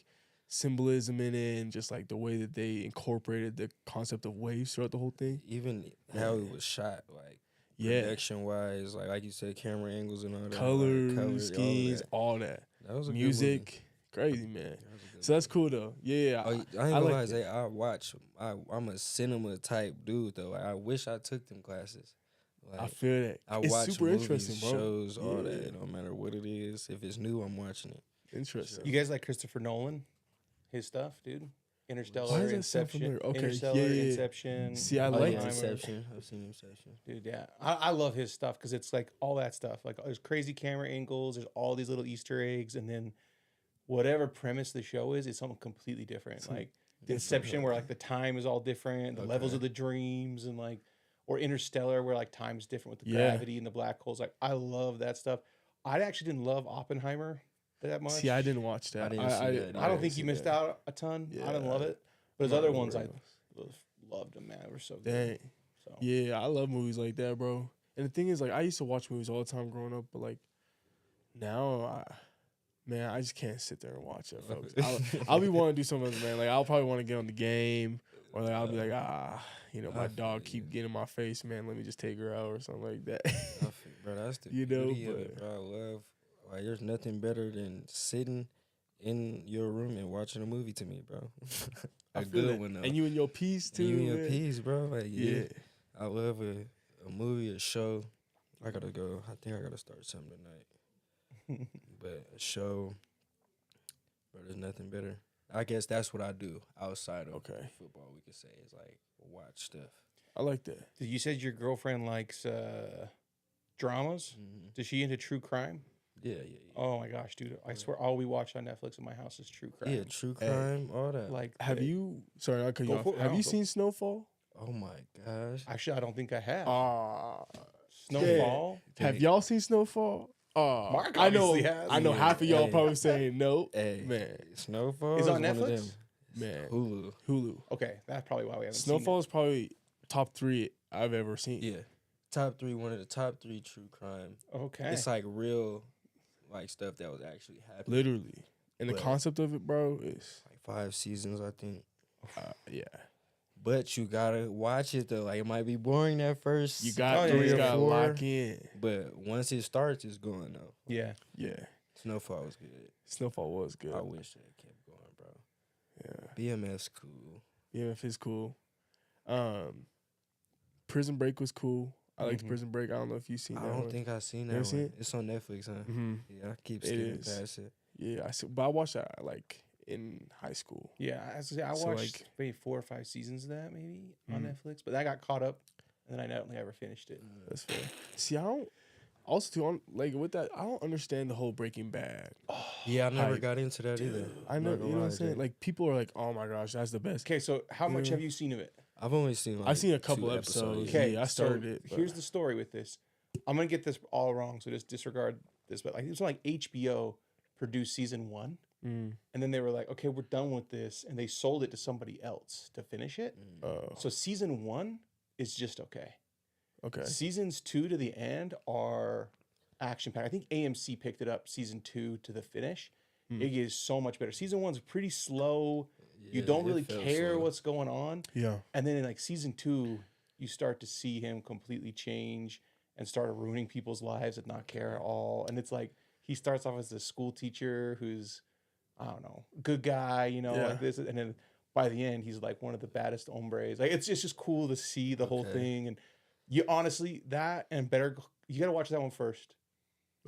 symbolism in it and just like the way that they incorporated the concept of waves throughout the whole thing. Even how it was shot, like production wise, like you said, camera angles and all that. Colors, schemes, all that. That was a music. Crazy, man. So that's cool though. Yeah. I ain't gonna lie, I'm a cinema type dude though. Like, I wish I took them classes. Like, I feel that. It's watch super movies, interesting, bro. Shows, all that. No matter what it is. If it's new, I'm watching it. Interesting. You guys like Christopher Nolan? His stuff, dude? Interstellar, Inception. Okay. Interstellar, Inception. See, I like Inception. I've seen Inception. Dude, yeah. I love his stuff because it's like all that stuff. Like there's crazy camera angles, there's all these little Easter eggs, and then whatever premise the show is, it's something completely different. Like Inception, where like the time is all different, the levels of the dreams, and like, or Interstellar, where like time's different with the gravity and the black holes. Like I love that stuff. I actually didn't love Oppenheimer that much. See, I didn't watch that. I don't think you missed out a ton. Yeah, I didn't love it. But there's other ones I loved them, man. They were so good. Dang. So. Yeah, I love movies like that, bro. And the thing is, like, I used to watch movies all the time growing up, but like now, I just can't sit there and watch it, folks. I'll be wanting to do something else, man. Like I'll probably want to get on the game Or like I'll be like, my dog keep getting in my face, man. Let me just take her out or something like that. Bro, that's the you beauty know, of it, bro. I love like there's nothing better than sitting in your room and watching a movie to me, bro. A good one though. And you in your piece too. You in your piece, bro. Like yeah. I love a movie, a show. I gotta go. I think I gotta start something tonight. But a show, bro, there's nothing better. I guess that's what I do outside of football. We could say is like watch stuff. I like that. You said your girlfriend likes dramas. Mm-hmm. Is she into true crime? Yeah. Oh my gosh, dude! I swear, all we watch on Netflix in my house is true crime. Yeah, true crime, all that. Like, have you? Sorry, I'll cut you off. Have you seen Snowfall? Oh my gosh! Actually, I don't think I have. Snowfall. Yeah. Have y'all seen Snowfall? Mark I obviously has. I know half of y'all probably saying no. Hey, man, Snowfall is on Netflix. Man, Hulu. Okay, that's probably why we haven't. Snowfall is probably top 3 I've ever seen. Yeah, top 3. One of the top 3 true crime. Okay, it's like real, like stuff that was actually happening. Literally, and the concept of it, bro, is like 5 seasons, I think. Yeah. But you gotta watch it though. Like it might be boring at first. You got 3 or 4. Lock in. But once it starts, it's going though. Yeah. Snowfall was good. Snowfall was good. I wish it kept going, bro. Yeah. BMF cool. BMF is cool. Prison Break was cool. I liked Prison Break. I don't know if you've seen that. I don't think I've seen that one. It's on Netflix, huh? Mm-hmm. Yeah, I keep skipping past it. Yeah, but I watched that like in high school. Yeah, I watched like maybe 4 or 5 seasons of that maybe on Netflix, but I got caught up, and then I don't think I ever finished it. That's fair. See, I don't. Also, too, like with that, I don't understand the whole Breaking Bad. Yeah, I never got into that either. I know, you know what I'm saying? Like people are like, "Oh my gosh, that's the best." Okay, so how much have you seen of it? I've only seen. I've seen a couple episodes. Okay, yeah, I started it. Here's the story with this. I'm gonna get this all wrong, so just disregard this. But like, it was like HBO produced season 1, and then they were like, "Okay, we're done with this," and they sold it to somebody else to finish it. So season 1 is just okay. Okay. Seasons 2 to the end are action packed. I think AMC picked it up season 2 to the finish. It is so much better. Season 1's pretty slow. You don't really care what's going on. Yeah. And then in like season 2, you start to see him completely change and start ruining people's lives and not care at all. And it's like he starts off as a school teacher who's, I don't know, good guy, like this, and then by the end he's like one of the baddest hombres. Like it's just cool to see the whole thing. And you honestly, that and you gotta watch that one first.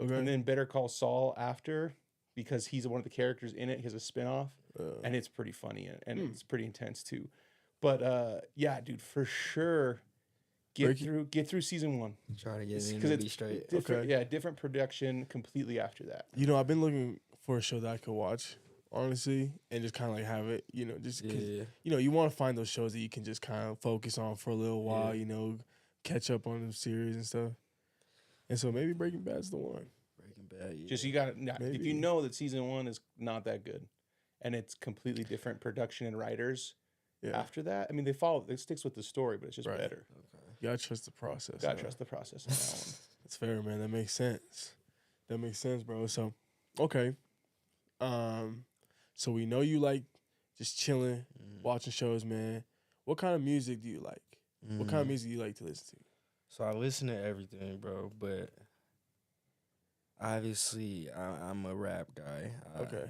Okay. And then Better Call Saul after, because he's one of the characters in it. He has a spinoff, and it's pretty funny and it's pretty intense too. But yeah, dude, for sure, get through season 1. Try to get in and be straight. Yeah, different production completely after that. I've been looking for a show that I could watch, honestly, and just kind of like have it, just because, you want to find those shows that you can just kind of focus on for a little while, catch up on the series and stuff. And so maybe Breaking Bad's the one. Breaking Bad, yeah. Just you got if you know that season 1 is not that good, and it's completely different production and writers. Yeah. After that, I mean, it sticks with the story, but it's just better. Okay. You gotta trust the process. Trust the process on that one. That's fair, man. That makes sense, bro. So, okay. So we know you like just chilling, watching shows, man. What kind of music do you like? What kind of music do you like to listen to? So I listen to everything, bro, but obviously I'm a rap guy.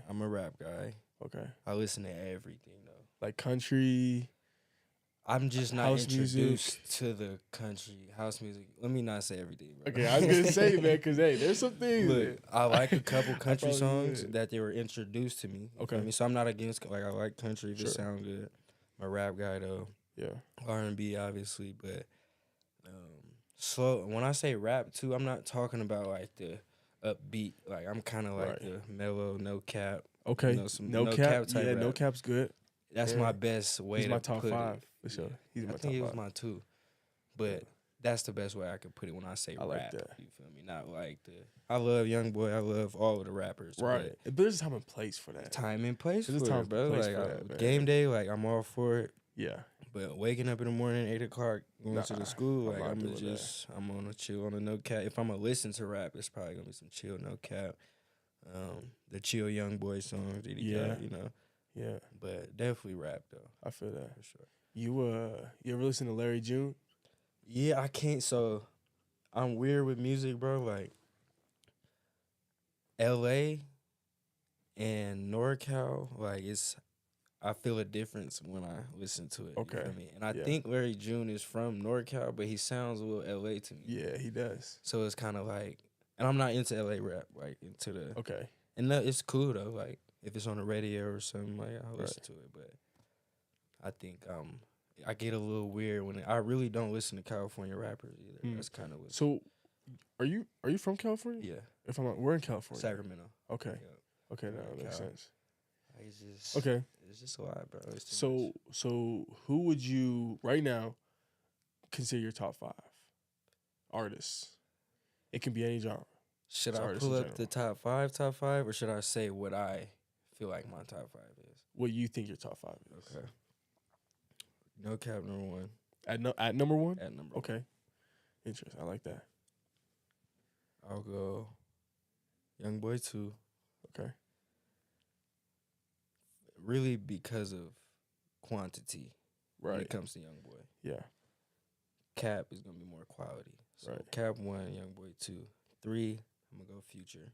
I'm a rap guy. Okay. I listen to everything, though. Like country? I'm just not introduced to the country house music. Let me not say everything, bro. Okay, I was going to say, man, because, hey, there's some things. Look, I like a couple country songs that they were introduced to me. Okay. I mean, so I'm not against, like, I like country if it sounds good. I'm a rap guy, though. Yeah. R&B, obviously, but slow. When I say rap, too, I'm not talking about, like, the upbeat. Like, I'm kind of like the mellow, no cap. Okay. No cap type rap. No cap's good. That's my best way to put it. He's my top 5, for sure. He's my top 5. I think he was my 2. But that's the best way I could put it when I say rap. Like that. You feel me? Not like I love YoungBoy. I love all of the rappers. Right. But there's a time and place for that. Time and place for it, bro. Like, game day, like, I'm all for it. Yeah. But waking up in the morning, 8 o'clock, going to the school, like, I'm on a chill on a no cap. If I'm going to listen to rap, it's probably going to be some chill, no cap. The chill YoungBoy songs that he got, Yeah. But definitely rap, though. I feel that. For sure. You ever listen to Larry June? Yeah, I can't. So I'm weird with music, bro. Like L.A. and NorCal, like I feel a difference when I listen to it. Okay. You feel me? And I think Larry June is from NorCal, but he sounds a little LA to me. Yeah, he does. So it's kind of like, and I'm not into LA rap, like into the. Okay. And it's cool though. Like if it's on the radio or something, like I'll listen to it. But I think I get a little weird when I really don't listen to California rappers either. That's kind of what. So, are you from California? Yeah. If I'm not, we're in California. Sacramento. Okay. Yeah. Okay, now that makes sense. It's just Okay. It's just a lot, bro. So who would you right now consider your top 5 artists? It can be any genre. Should I pull up the top five, or should I say what I feel like my top 5 is? What you think your top 5 is? Okay. No cap, number 1. At number 1? At number okay. 1. Interesting. I like that. I'll go Youngboy 2. Okay. Really because of quantity when it comes to Youngboy. Yeah. Cap is gonna be more quality. So Cap 1, Youngboy 2. 3, I'm gonna go Future.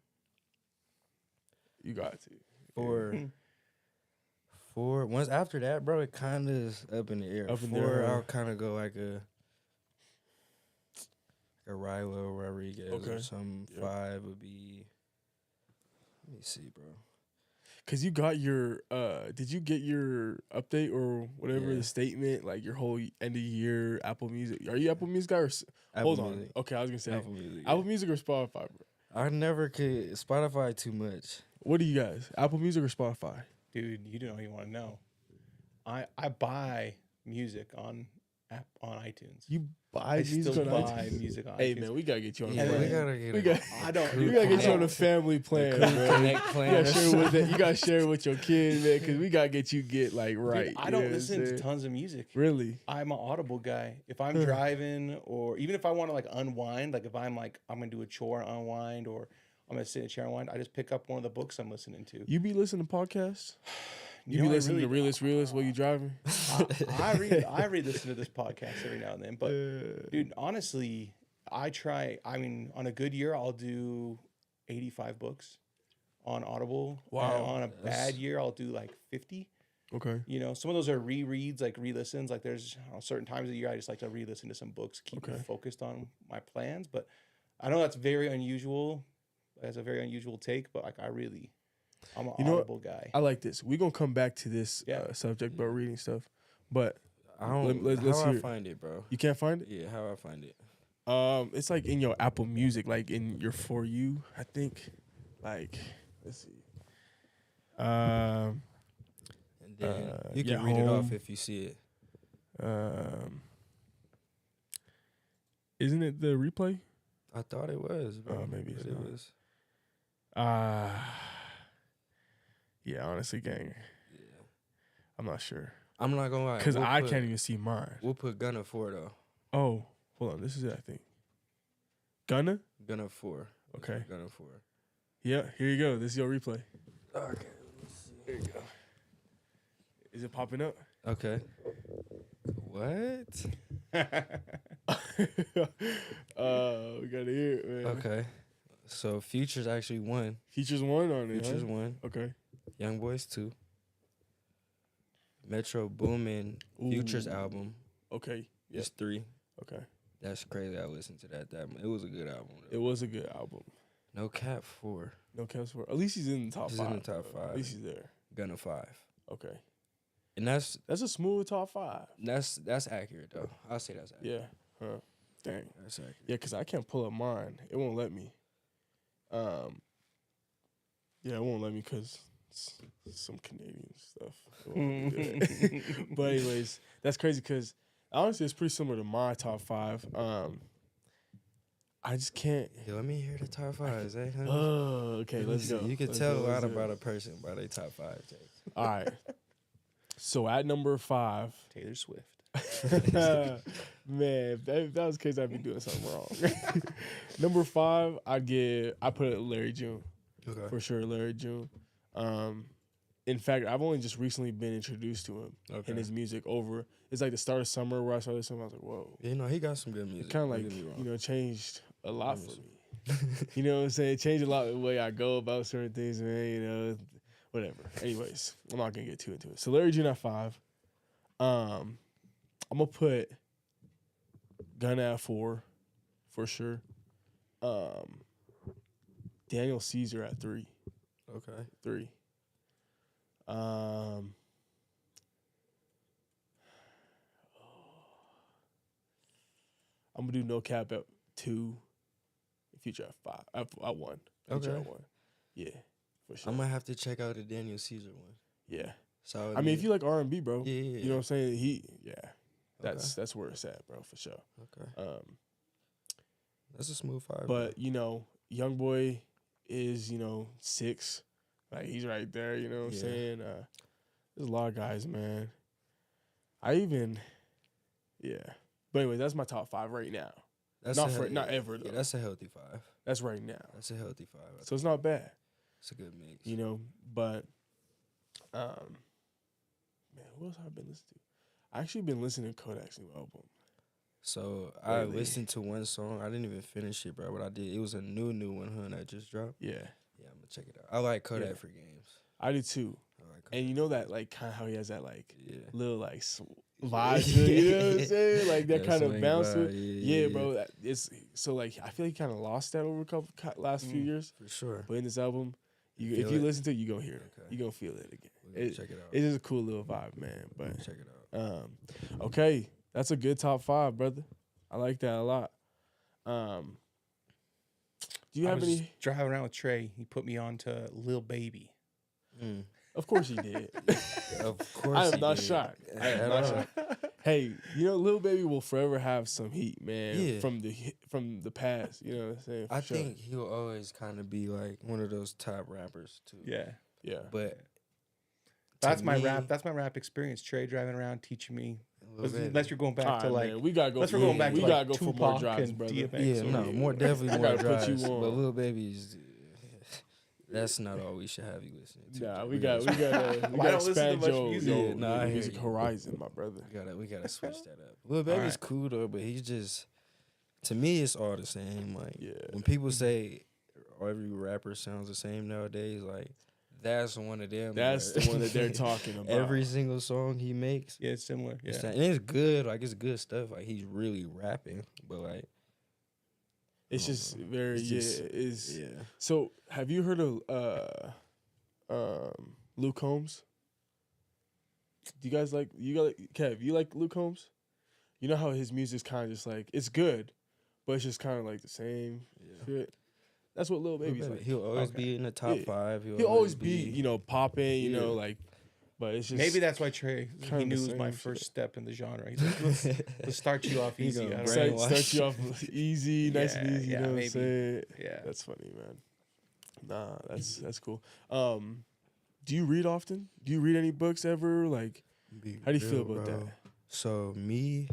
You got to. 4. Once after that, bro, it kind of is up in the air. 4, I'll kind of go like a Rilo or wherever he gets. Okay. Or some 5 would be. Let me see, bro. Cause you got your did you get your update or whatever the statement, like your whole end of year Apple Music? Are you Apple Music guy or hold on? Music. Okay, I was gonna say Apple Music or Spotify, bro? I never could Spotify too much. What do you guys? Apple Music or Spotify? Dude, you don't even want to know. I buy music on iTunes. You buy music on iTunes? Music on Hey iTunes. man, we gotta get you on. We gotta get. We gotta get you on a family plan, bro. Connect plan. You gotta share it with your kids, man, because we gotta get right. Dude, I don't listen to tons of music. Really? I'm an Audible guy. If I'm driving, or even if I want to like unwind, like if I'm gonna do a chore and unwind, or I'm gonna sit in a chair and unwind, I just pick up one of the books I'm listening to. You be listening to podcasts? You know, be listening to Realest Realist while you driving? I listen to this podcast every now and then. But dude, honestly, on a good year, I'll do 85 books on Audible. Wow. And on a bad year, I'll do like 50. Okay. You know, some of those are rereads, like re-listens. Like there's certain times of the year I just like to re-listen to some books, keep me focused on my plans. But I know that's very unusual. That's a very unusual take, but like I'm an Audible guy. I like this. We're gonna come back to this subject about reading stuff, but let's how hear I find it, bro. You can't find it? Yeah, how I find it. It's like in your Apple Music, like in your For You, I think. Like, let's see. And then you can read it off if you see it. Isn't it the replay? I thought it was, bro. Maybe it's it not. was. Yeah, honestly, gang. Yeah. I'm not sure. I'm not gonna lie. Because I can't even see mine. We'll put Gunna 4 though. Oh, hold on. This is it, I think. Gunna 4. Okay. Gunna 4. Yeah, here you go. This is your replay. Okay. Here you go. Is it popping up? Okay. What? We gotta hear it, man. Okay. So Future's actually 1. Future's 1 on it. Future's 1. Okay. Young Boys 2. Metro Boomin Future's album. Okay. Yeah. It's 3. Okay. That's crazy. I listened to that. It was a good album. It was a good album. No Cap 4. No Cap 4. At least he's in the top 5. He's in the top 5. At least he's there. Gunna 5. Okay. And that's a smooth top 5. That's accurate though. I'll say that's accurate. Yeah. Huh. Dang. That's accurate. Yeah, because I can't pull up mine. It won't let me. Yeah, it won't let me because some Canadian stuff. But anyways, that's crazy because honestly, it's pretty similar to my top 5. I just can't. Yo, let me hear the top 5s, eh? Oh, okay, let's go. You can tell a lot about a person by their top 5 takes. All right. So at number 5, Taylor Swift. Man, if that was the case, I'd be doing something wrong. Number 5, I put Larry June. Okay. For sure, Larry June. in fact, I've only just recently been introduced to him and his music over. It's like the start of summer where I saw this song. I was like, whoa. You know, he got some good music. It kind of like, changed a lot for me. You know what I'm saying? It changed a lot the way I go about certain things, man, whatever. Anyways, I'm not going to get too into it. So Larry June at 5. I'm going to put Gunna at 4 for sure. Daniel Caesar at 3. Okay. 3. I'm gonna do No Cap at 2. Future at 5. At 1. Future Okay. at 1. Yeah, for sure. I'm gonna have to check out the Daniel Caesar one. Yeah. So I mean, if you like R&B, bro, yeah. you know what I'm saying? That's where it's at, bro, for sure. Okay. That's a smooth 5. But Young Boy is 6. Like he's right there. You know what I'm saying? There's a lot of guys, man. But anyway, that's my top 5 right now. That's not ever though. Yeah, that's a healthy 5. That's right now. That's a healthy 5. So it's not bad. It's a good mix. But man, what else have I been listening to? I actually been listening to Kodak's new album. So I listened to one song. I didn't even finish it, bro. What I did, it was a new one that just dropped. Yeah. Yeah, I'm gonna check it out. I like Kodak for games. I do too. I like Kodak. And that like kind of how he has that like little like vibe to it, you know what I'm saying? Like that kind of bounce to it. Yeah, bro. It's so like I feel he kind of lost that over last few years. For sure. But in this album, if you listen to it, you gonna hear it. Okay. You gonna feel it again. Check it out. It's just a cool little vibe, man. But check it out. Okay, that's a good top 5, brother. I like that a lot. Do you have any? Driving around with Trey, he put me on to Lil Baby. Of course he did. Of course, I am not shocked. I am not shocked. Hey, Lil Baby will forever have some heat, man. Yeah. From the past. You know what I'm saying? I think he'll always kind of be like one of those top rappers too. Yeah. But that's my rap. That's my rap experience. Trey driving around teaching me. Unless you're going back to like, man, we gotta go. Unless we're going back to we like gotta go Tupac for more drives, and brother. DMX. More definitely more drives. Put you on. But Lil Baby's. That's not all we should have you listening to. Nah, we gotta expand your music horizon, my brother. We gotta switch that up. Lil Baby's cool though, but he's just, to me, it's all the same. Like when people say every rapper sounds the same nowadays, like that's one of them. That's the one that they're talking about. Every single song he makes, it's similar. Yeah, and it's good. Like it's good stuff. Like he's really rapping, but like. It's just very So have you heard of Luke Combs? Do you guys Kev, you like Luke Combs? You know how his music's kind of just like, it's good, but it's just kind of like the same shit. That's what Lil Baby's like. He'll always be in the top 5. He'll always be, popping, like, but it's just. Maybe that's why Trey, he knew it was my first step in the genre. He's like, let's start you off easy. Start you off easy, nice and easy, you know what I'm saying? Yeah. That's funny, man. Nah, that's cool. Do you read often? Do you read any books ever? Like, how do you feel about that? So me,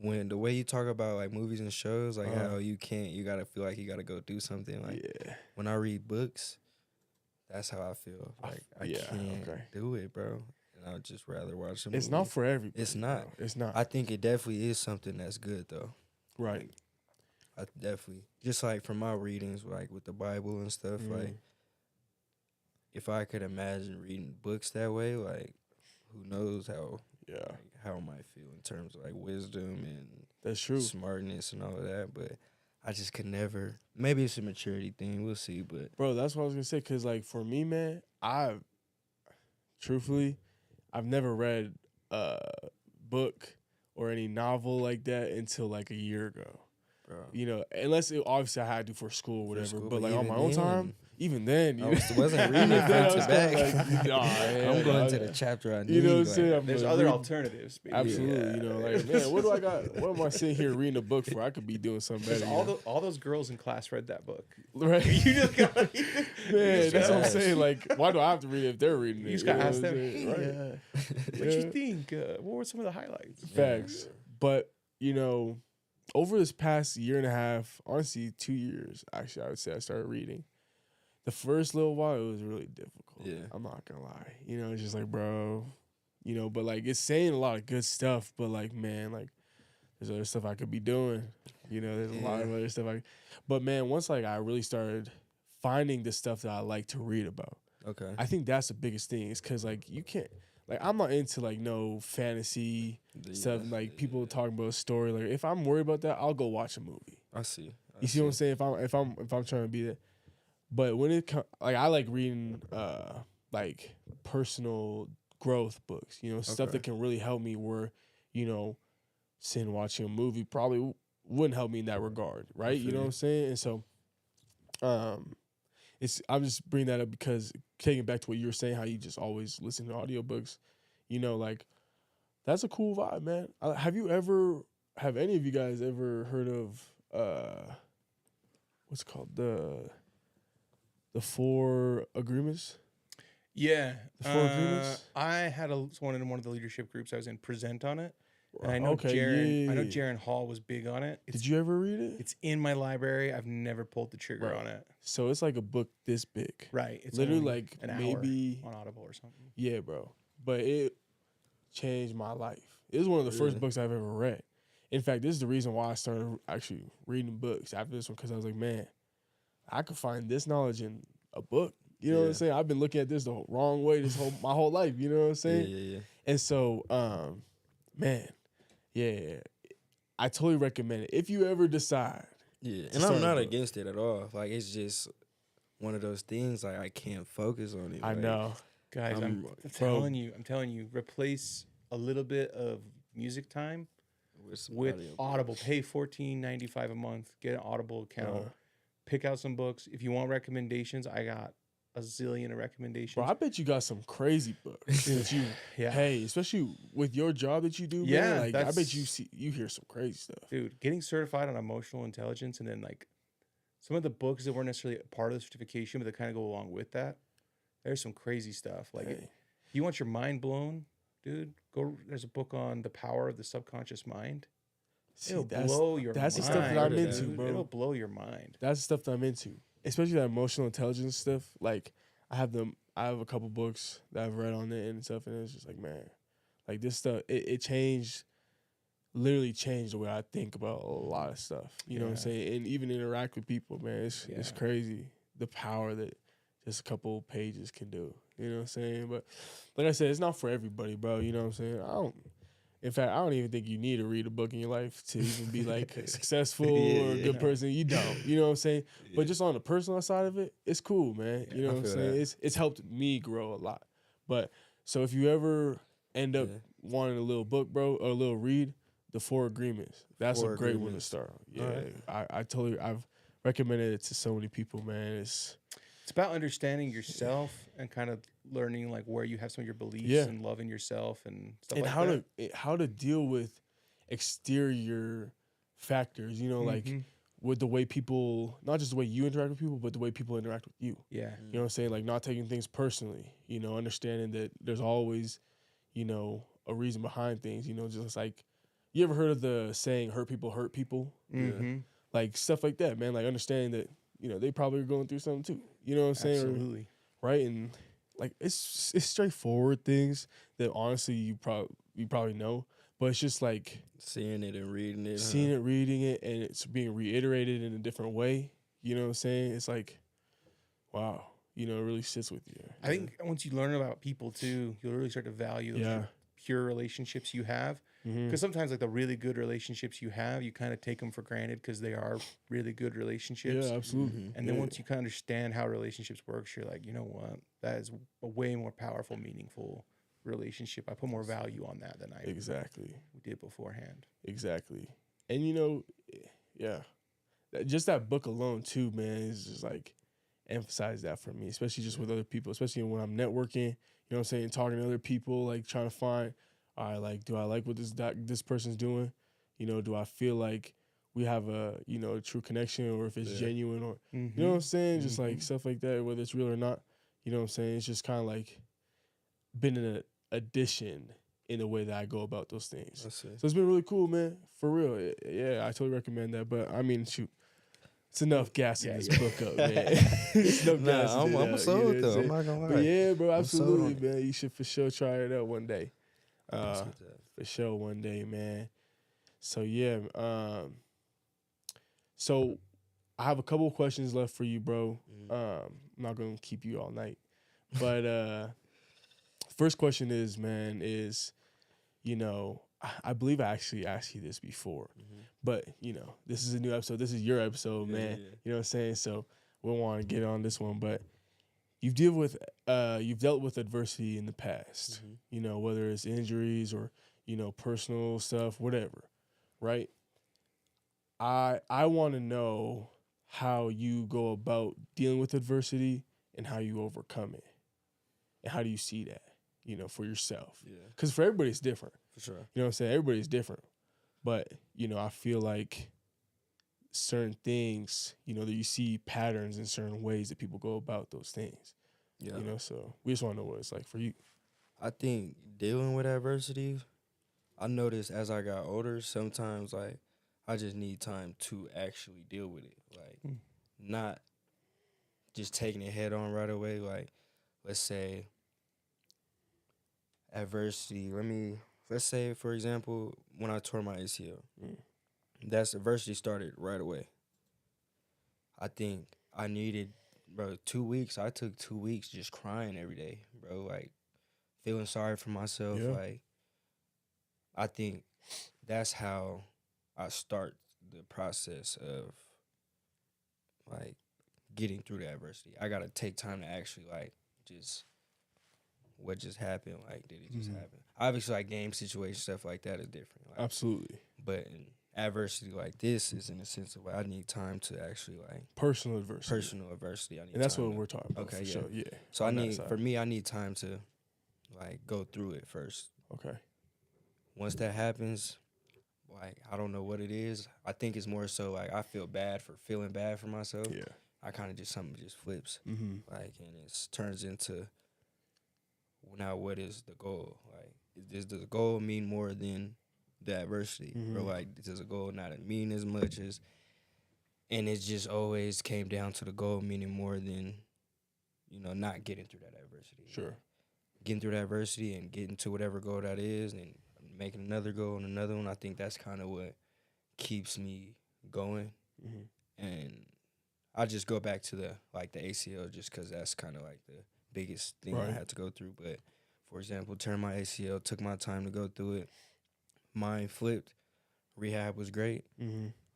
when the way you talk about like movies and shows, like how you gotta feel like you gotta go do something. Like when I read books, that's how I feel. Like I can't do it, bro. And I'd just rather watch a movie. It's not for everybody. It's not. Bro. It's not. I think it definitely is something that's good though. Right. I definitely, just like from my readings, like with the Bible and stuff, like if I could imagine reading books that way, like who knows how how I might feel in terms of like wisdom and that's true, smartness and all of that, but I just could never. Maybe it's a maturity thing. We'll see. But bro, that's what I was gonna say. Cause like for me, man, I've never read a book or any novel like that until like a year ago. Bro. Unless obviously I had to for school or whatever. But like on my own time, even then, I wasn't reading it front to back. I'm going to the chapter I need. You know what I'm saying? There's other alternatives. Baby. Absolutely. Like, man, what do I got? What am I sitting here reading a book for? I could be doing something better. All those girls in class read that book. Right. You just got man, that's what I'm saying. Like, why do I have to read it if they're reading it? You just got to ask them, right? What you think? What were some of the highlights? Facts. But, over this past year and a half, honestly, 2 years, actually, I would say I started reading. the first little while it was really difficult. Yeah. I'm not gonna lie. You know, it's just like, bro, you know, but like it's saying a lot of good stuff, but like, man, like there's other stuff I could be doing. You know, there's a lot of other stuff but man, once like I really started finding the stuff that I like to read about. Okay. I think that's the biggest thing. Is cause like you can't like I'm not into like no fantasy stuff, like people talking about a story. Like if I'm worried about that, I'll go watch a movie. I see. You see what I'm saying? If I'm trying to be that. But when it comes, like I like reading like personal growth books, you know, stuff that can really help me where, you know, sitting watching a movie probably wouldn't help me in that regard, right? You know what I'm saying? And so I'm just bringing that up because taking it back to what you were saying, how you just always listen to audiobooks, you know, like that's a cool vibe, man. Have any of you guys ever heard of what's it called? The 4 agreements? Yeah. The 4 agreements? I had one in one of the leadership groups I was in present on it. And I know Okay, Jaron. I know yeah. Jaron Hall was big on it. Did you ever read it? It's in my library. I've never pulled the trigger on it. So it's like a book this big. Right. It's literally like an maybe hour on Audible or something. Yeah, bro. But it changed my life. It was one of the first books I've ever read. In fact, this is the reason why I started actually reading books after this one, because I was like, man, I could find this knowledge in a book. You know what I'm saying? I've been looking at this the wrong way my whole life. You know what I'm saying? Yeah. And so, man, yeah, I totally recommend it if you ever decide. Yeah, and I'm not against it at all. Like it's just one of those things. Like I can't focus on it. I know, guys. I'm telling you, replace a little bit of music time with Audible. Pay $14.95 a month. Get an Audible account. Pick out some books. If you want recommendations, I got a zillion of recommendations. Bro, I bet you got some crazy books that you hey, especially with your job that you do, man. Like I bet you hear some crazy stuff. Dude, getting certified on emotional intelligence and then like some of the books that weren't necessarily part of the certification, but that kind of go along with that. There's some crazy stuff. Like if you want your mind blown, dude, there's a book on the power of the subconscious mind. It'll blow your mind. That's the stuff that I'm into, bro. It'll blow your mind. That's the stuff that I'm into. Especially that emotional intelligence stuff. Like I have a couple books that I've read on it and stuff, and it's just like, man, like this stuff, it literally changed the way I think about a lot of stuff. You know what I'm saying? And even interact with people, man. It's crazy the power that just a couple pages can do. You know what I'm saying? But like I said, it's not for everybody, bro. You know what I'm saying? In fact, I don't even think you need to read a book in your life to even be like successful or a good person. You don't. You know what I'm saying? But just on the personal side of it, it's cool, man. You know what I'm saying? It's helped me grow a lot. But so if you ever end up wanting a little book, bro, or a little read, The 4 Agreements. That's a great one to start. Yeah. Right. I've recommended it to so many people, man. It's about understanding yourself and kind of learning like where you have some of your beliefs and loving yourself and stuff like that. And how to deal with exterior factors, you know, like with the way people, not just the way you interact with people, but the way people interact with you. Yeah. You know what I'm saying? Like not taking things personally, you know, understanding that there's always, you know, a reason behind things, you know, just like, you ever heard of the saying, hurt people? Mm-hmm. Like stuff like that, man. Like understanding that, you know, they probably are going through something too. You know what I'm saying? Absolutely. Right? And like it's straightforward things that honestly you probably know, but it's just like seeing it and reading it. Reading it, and it's being reiterated in a different way. You know what I'm saying? It's like, wow, you know, it really sits with you. I think once you learn about people too, you'll really start to value those pure relationships you have. Because sometimes like the really good relationships you have, you kind of take them for granted because they are really good relationships. Yeah, absolutely. And then once you kind of understand how relationships work, you're like, you know what? That is a way more powerful, meaningful relationship. I put more value on that than I did beforehand. Exactly. And you know, just that book alone too, man, is just like emphasize that for me, especially just with other people, especially when I'm networking, you know what I'm saying, talking to other people, like trying to find, all right, like, do I like what this person's doing? You know, do I feel like we have a, you know, a true connection, or if it's genuine, or, you know what I'm saying? Just like stuff like that, whether it's real or not, you know what I'm saying? It's just kind of like been an addition in the way that I go about those things. So it's been really cool, man, for real. Yeah, I totally recommend that. But I mean, shoot, It's enough gas in this book up, man. It's enough gas in it I'm up, sold you know what though. I'm I'm not gonna lie. But yeah, bro, I'm sold on absolutely, man. You should for sure try it out one day. Let's get that. For sure, one day, man. So yeah, so I have a couple of questions left for you, bro. I'm not gonna keep you all night, but first question is, man, is I believe I actually asked you this before, but this is a new episode. This is your episode, man. Yeah. You know what I'm saying? So we want to get on this one, but you've dealt with adversity in the past. Whether it's injuries or personal stuff, whatever, right? I want to know how you go about dealing with adversity and how you overcome it, and how do you see that, for yourself? Yeah. Because for everybody it's different. For sure. You know what I'm saying? Everybody's different, but I feel like certain things, that you see patterns in certain ways that people go about those things. Yeah. So we just want to know what it's like for you. I think dealing with adversity, I noticed as I got older, sometimes like I just need time to actually deal with it. Like not just taking it head on right away. Like, let's say adversity. Let's say, for example, when I tore my ACL, that's adversity started right away. I think I needed, 2 weeks. I took 2 weeks just crying every day, bro. Like, feeling sorry for myself. Yeah. Like, I think that's how I start the process of, like, getting through the adversity. I got to take time to actually, like, just what just happened. Like, did it just happen? Obviously, like, game situation, stuff like that is different. Like, absolutely. But in adversity like this is in a sense of, like, I need time to actually, like, personal adversity. I need and that's time what we're talking about. Okay, for yeah. sure. Yeah. So I need time to, like, go through it first. Okay. Once that happens, like, I don't know what it is. I think it's more so, like, I feel bad for feeling bad for myself. Yeah. I kind of just, something just flips. Like, and it turns into, now what is the goal? Like, does the goal mean more than the adversity? Or, like, does the goal not mean as much as, and it just always came down to the goal meaning more than, not getting through that adversity. Sure. Like, getting through that adversity and getting to whatever goal that is and making another goal and another one. I think that's kind of what keeps me going. And I just go back to the ACL just because that's kind of like the biggest thing I had to go through. But, for example, turn my ACL, took my time to go through it. Mind flipped. Rehab was great.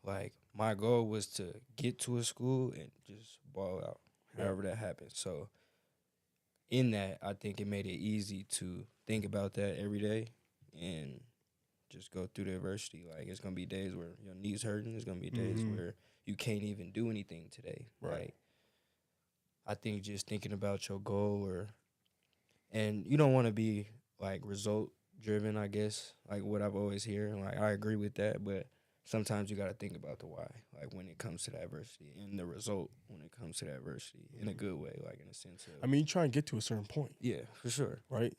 Like, my goal was to get to a school and just ball out, however that happened. So, in that, I think it made it easy to think about that every day and just go through the adversity. Like, it's going to be days where your knee's hurting. There's going to be days where you can't even do anything today. Right. Like, I think just thinking about your goal and you don't want to be, like, result driven, I guess, like what I've always heard. Like, I agree with that, but sometimes you got to think about the why, like, when it comes to the adversity and the result when it comes to the adversity in a good way, like, in a sense of, I mean, you try and get to a certain point. Yeah, for sure. Right?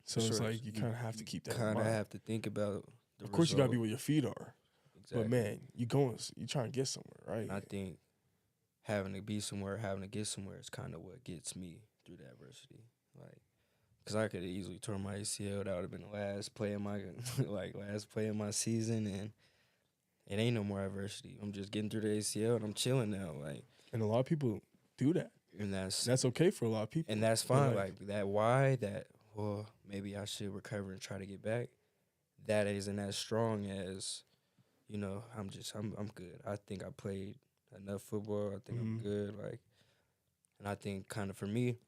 So For it's sure. like you kind of have to keep that in Kind of mind. have to think about the Of course, you got to result. be where your feet are. Exactly. But, man, you trying to get somewhere, right? I think having to be somewhere, having to get somewhere is kind of what gets me through the adversity. Like, because I could have easily torn my ACL. That would have been the last play of my last play of my season, and it ain't no more adversity. I'm just getting through the ACL, and I'm chilling now. Like, and a lot of people do that. And that's okay for a lot of people. And that's fine. Like, that why, that, well, maybe I should recover and try to get back, that isn't as strong as, I'm good. I think I played enough football. I think I'm good. Like, and I think kind of for me,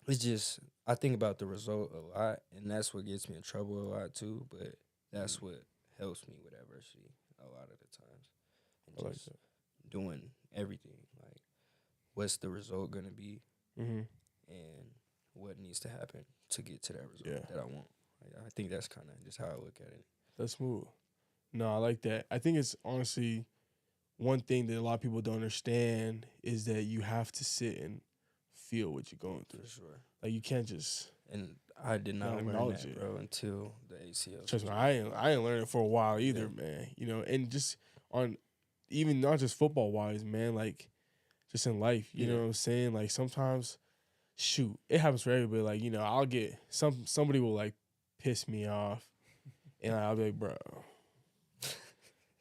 it's just, I think about the result a lot, and that's what gets me in trouble a lot too, but that's what helps me with adversity a lot of the times. And just doing everything. Like, what's the result going to be? And what needs to happen to get to that result that I want. Like, I think that's kind of just how I look at it. That's smooth. No, I like that. I think it's honestly one thing that a lot of people don't understand is that you have to sit and feel what you're going through. For sure. Like, you can't just. And I did not learn that, bro, until the ACL. Trust me, I ain't learned it for a while either, man. And just on even not just football wise, man, like just in life, you know what I'm saying? Like sometimes, shoot, it happens for everybody. Like, you know, I'll get somebody will like piss me off, and I'll be like, bro,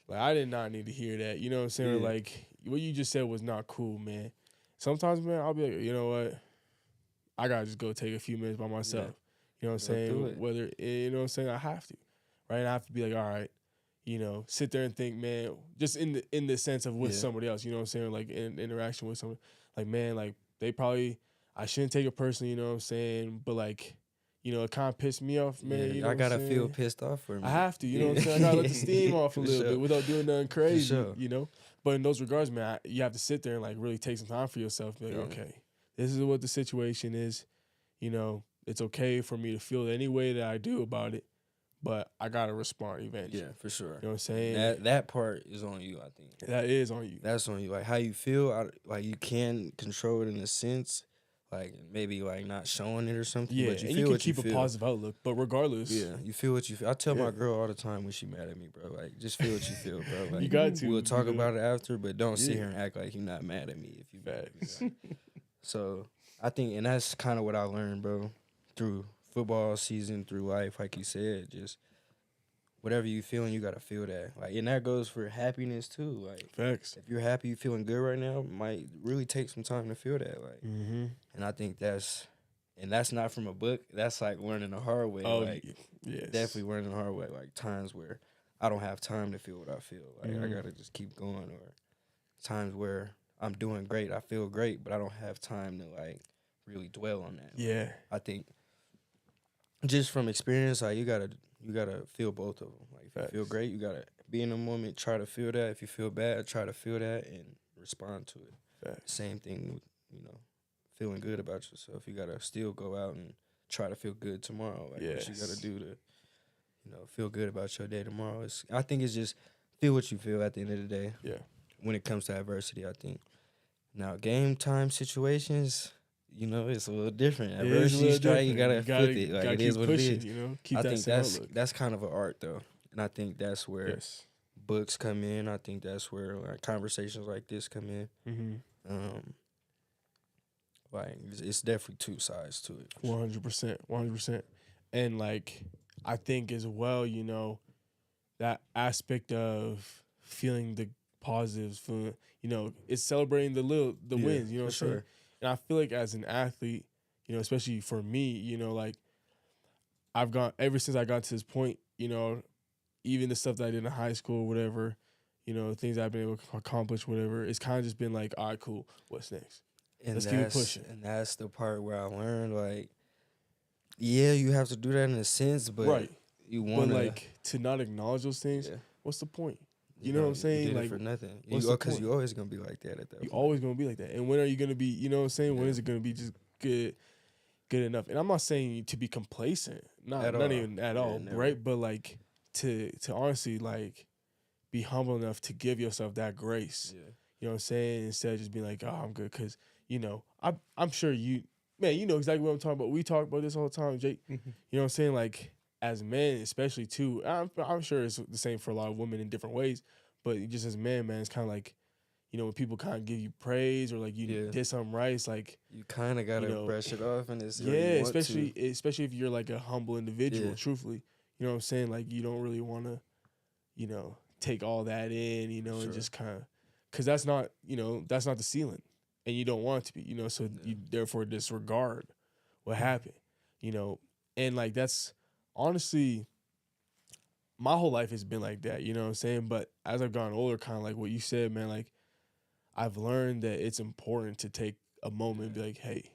like I did not need to hear that. You know what I'm saying? Or like what you just said was not cool, man. Sometimes, man, I'll be like, you know what? I gotta just go take a few minutes by myself. Yeah. You know what I'm saying? Whether you know what I'm saying, I have to, right? And I have to be like, all right, you know, sit there and think, man, just in the sense of with somebody else. You know what I'm saying? Like in interaction with someone, like man, like they probably I shouldn't take it personally. You know what I'm saying? But like, you know, it kind of pissed me off, man. Yeah, you know I what gotta I'm saying? feel pissed off for me. I have to, you know what I'm saying? I gotta let the steam off a little bit without doing nothing crazy, you know. But in those regards, man, you have to sit there and like really take some time for yourself. Be like, okay, this is what the situation is. You know, it's okay for me to feel any way that I do about it, but I gotta respond eventually. Yeah, for sure. You know what I'm saying? That part is on you, I think. That is on you. That's on you. Like how you feel, like you can control it in a sense, like maybe like not showing it or something. Yeah, but you and feel you can what keep you a feel. positive outlook, but regardless, you feel what you feel. I tell my girl all the time when she mad at me, bro. Like just feel what you feel, bro. Like you got to. We'll talk about it after, but don't sit here and act like you're not mad at me if you mad at me. Like. So I think, and that's kind of what I learned, bro, through football season, through life, like you said, just whatever you feeling, you gotta feel that. Like, and that goes for happiness too. Like, facts. If you're happy, you feeling good right now, it might really take some time to feel that. Like, and I think that's not from a book. That's like learning the hard way. Oh, like, yes. Definitely learning the hard way. Like times where I don't have time to feel what I feel. Like I gotta just keep going. Or times where I'm doing great, I feel great, but I don't have time to like really dwell on that. Yeah. I think just from experience, like you gotta feel both of them. Like if you feel great, you gotta be in the moment, try to feel that. If you feel bad, try to feel that and respond to it. Facts. Same thing with, feeling good about yourself. You gotta still go out and try to feel good tomorrow. Like what you gotta do to, feel good about your day tomorrow. I think it's just feel what you feel at the end of the day. Yeah. When it comes to adversity, I think. Now game time situations, it's a little different. Adversity strike, you gotta flip it. Like it is what pushing, it is. You know, keep I that think same outlook. that's kind of an art though, and I think that's where books come in. I think that's where like conversations like this come in. Like it's definitely two sides to it. 100%, and like I think as well, that aspect of feeling the positives, feeling, it's celebrating the wins. You know what I'm saying? And I feel like as an athlete, especially for me, like I've gone ever since I got to this point, even the stuff that I did in high school, whatever, things I've been able to accomplish, whatever, it's kind of just been like, all right, cool, what's next? And let's keep it pushing. And that's the part where I learned, like, yeah, you have to do that in a sense, but you want to, like, to not acknowledge those things. Yeah. What's the point? You know what I'm saying? You did like it for nothing. Because you're always gonna be like that at that point. You're always gonna be like that. And when are you gonna be? You know what I'm saying? When is it gonna be just good enough? And I'm not saying to be complacent, not even at all, right? But like to honestly like be humble enough to give yourself that grace. Yeah. You know what I'm saying? Instead of just being like, oh, I'm good, because I'm sure you know exactly what I'm talking about. We talk about this all the time, Jake. You know what I'm saying? Like as men, especially too. I'm sure it's the same for a lot of women in different ways. But just as man, it's kind of like, when people kind of give you praise or like you did something right, it's like you kind of gotta brush it off, and especially if you're like a humble individual. Truthfully, you know what I'm saying? Like you don't really want to, take all that in, and just kind of, because that's not the ceiling, and you don't want it to be, so you therefore disregard what happened, and like that's honestly. My whole life has been like that, you know what I'm saying? But as I've gotten older, kind of like what you said, man, like I've learned that it's important to take a moment and be like, hey,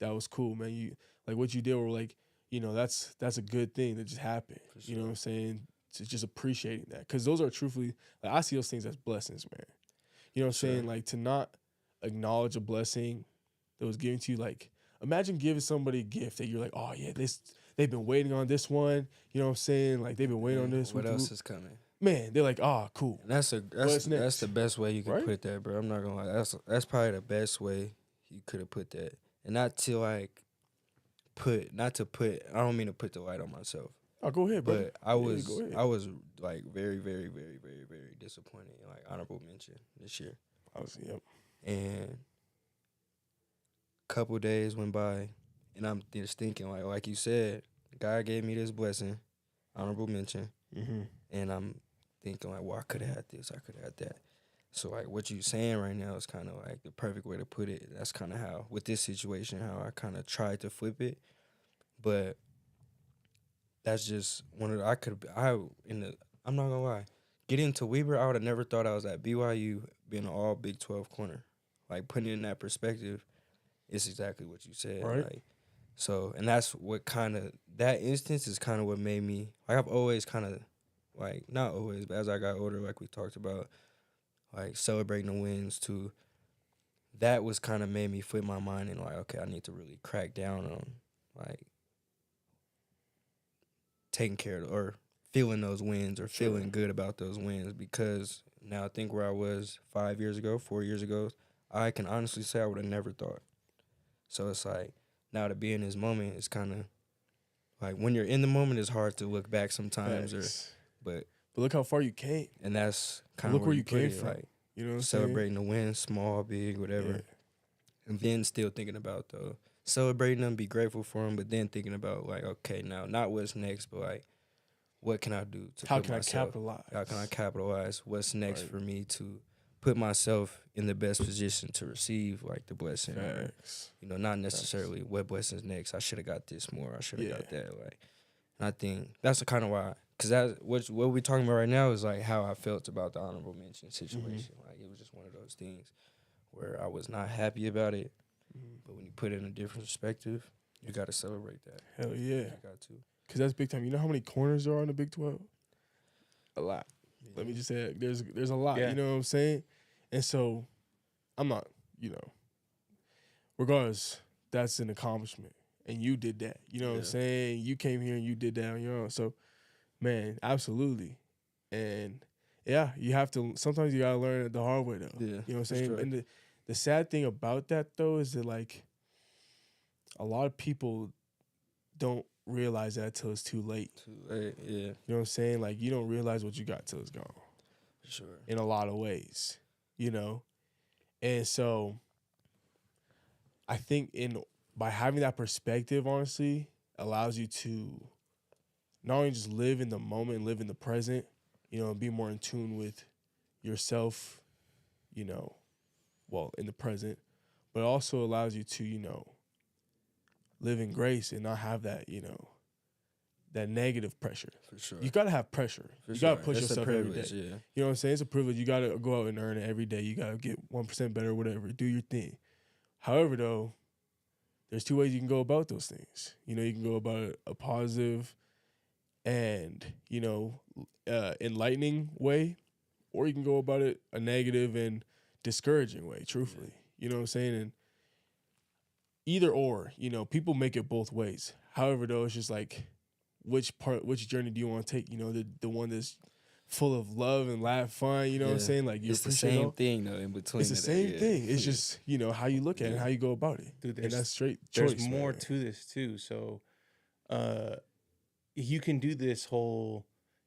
that was cool, man. You like what you did, or like, that's a good thing that just happened. Sure. You know what I'm saying? To just appreciating that. Because those are truthfully, like I see those things as blessings, man. You know what I'm saying? Like to not acknowledge a blessing that was given to you, like imagine giving somebody a gift that you're like, oh yeah, they've been waiting on this one. You know what I'm saying? Like they've been waiting on this. What else is coming? Man, they're like, oh, cool. And that's the best way you can put that, bro. I'm not gonna lie. That's probably the best way you could have put that. And not to like I don't mean to put the light on myself. Oh, go ahead, brother. But I was like very, very, very, very, very disappointed. Like honorable mention this year. Yep. And a couple days went by, and I'm just thinking like you said, God gave me this blessing, honorable mention, and I'm thinking like, well, I could have had this, I could have had that. So like what you saying right now is kind of like the perfect way to put it. That's kind of how with this situation, how I kind of tried to flip it, but that's just one of the, I'm not gonna lie, getting to Weber, I would have never thought I was at BYU being an all Big 12 corner. Like putting it in that perspective, it's exactly what you said. Right. Like, so, and that's what that instance is kind of what made me, like I've always kind of, like not always, but as I got older, like we talked about, like celebrating the wins too, that was kind of made me flip my mind and like, okay, I need to really crack down on like taking care of or feeling those wins or feeling good about those wins, because now I think where I was 4 years ago, I can honestly say I would have never thought. So it's like now to be in this moment, it's kind of like when you're in the moment, it's hard to look back sometimes. But look how far you came, and that's kind of where you came from. Like, you know, what I'm celebrating the win, small, big, whatever, and then still thinking about celebrating them, be grateful for them, but then thinking about like, okay, now not what's next, but like, what can I do to how can I capitalize? How can I capitalize? What's next for me to put myself in the best position to receive like the blessing? Facts. Or, not necessarily what blessing's next. I should have got this more. I should have got that. Like, and I think that's the kind of why, because that's what we're talking about right now is like how I felt about the honorable mention situation. Like it was just one of those things where I was not happy about it, but when you put it in a different perspective, you got to celebrate that. Hell yeah, you got to. Because that's big time. You know how many corners there are in the Big 12? A lot. Yeah. Let me just say that. There's a lot. Yeah. You know what I'm saying? And so I'm not, regardless, that's an accomplishment. And you did that. You know what I'm saying? You came here and you did that on your own. So, man, absolutely. And, yeah, sometimes you got to learn it the hard way, though. Yeah, you know what I'm saying? Right. And the sad thing about that, though, is that, like, a lot of people don't realize that till it's too late. Yeah. You know what I'm saying? Like, you don't realize what you got till it's gone. For sure. In a lot of ways, And so I think by having that perspective, honestly, allows you to not only just live in the moment, live in the present, and be more in tune with yourself, in the present, but also allows you to, live in grace and not have that, that negative pressure. For sure. You got to have pressure. You got to push yourself every day. Yeah. You know what I'm saying? It's a privilege. You got to go out and earn it every day. You got to get 1% better, whatever. Do your thing. However, though, there's two ways you can go about those things. You can go about it a positive and, enlightening way, or you can go about it a negative and discouraging way, truthfully. You know what I'm saying? And either or, people make it both ways. However, though, it's just like, which journey do you want to take? The one that's full of love and laugh, fun. You know what I'm saying? Like it's the same thing though. In between, it's the same thing. It's just how you look at it and how you go about it. Dude, and that's straight choice. There's more to this too. So, you can do this whole.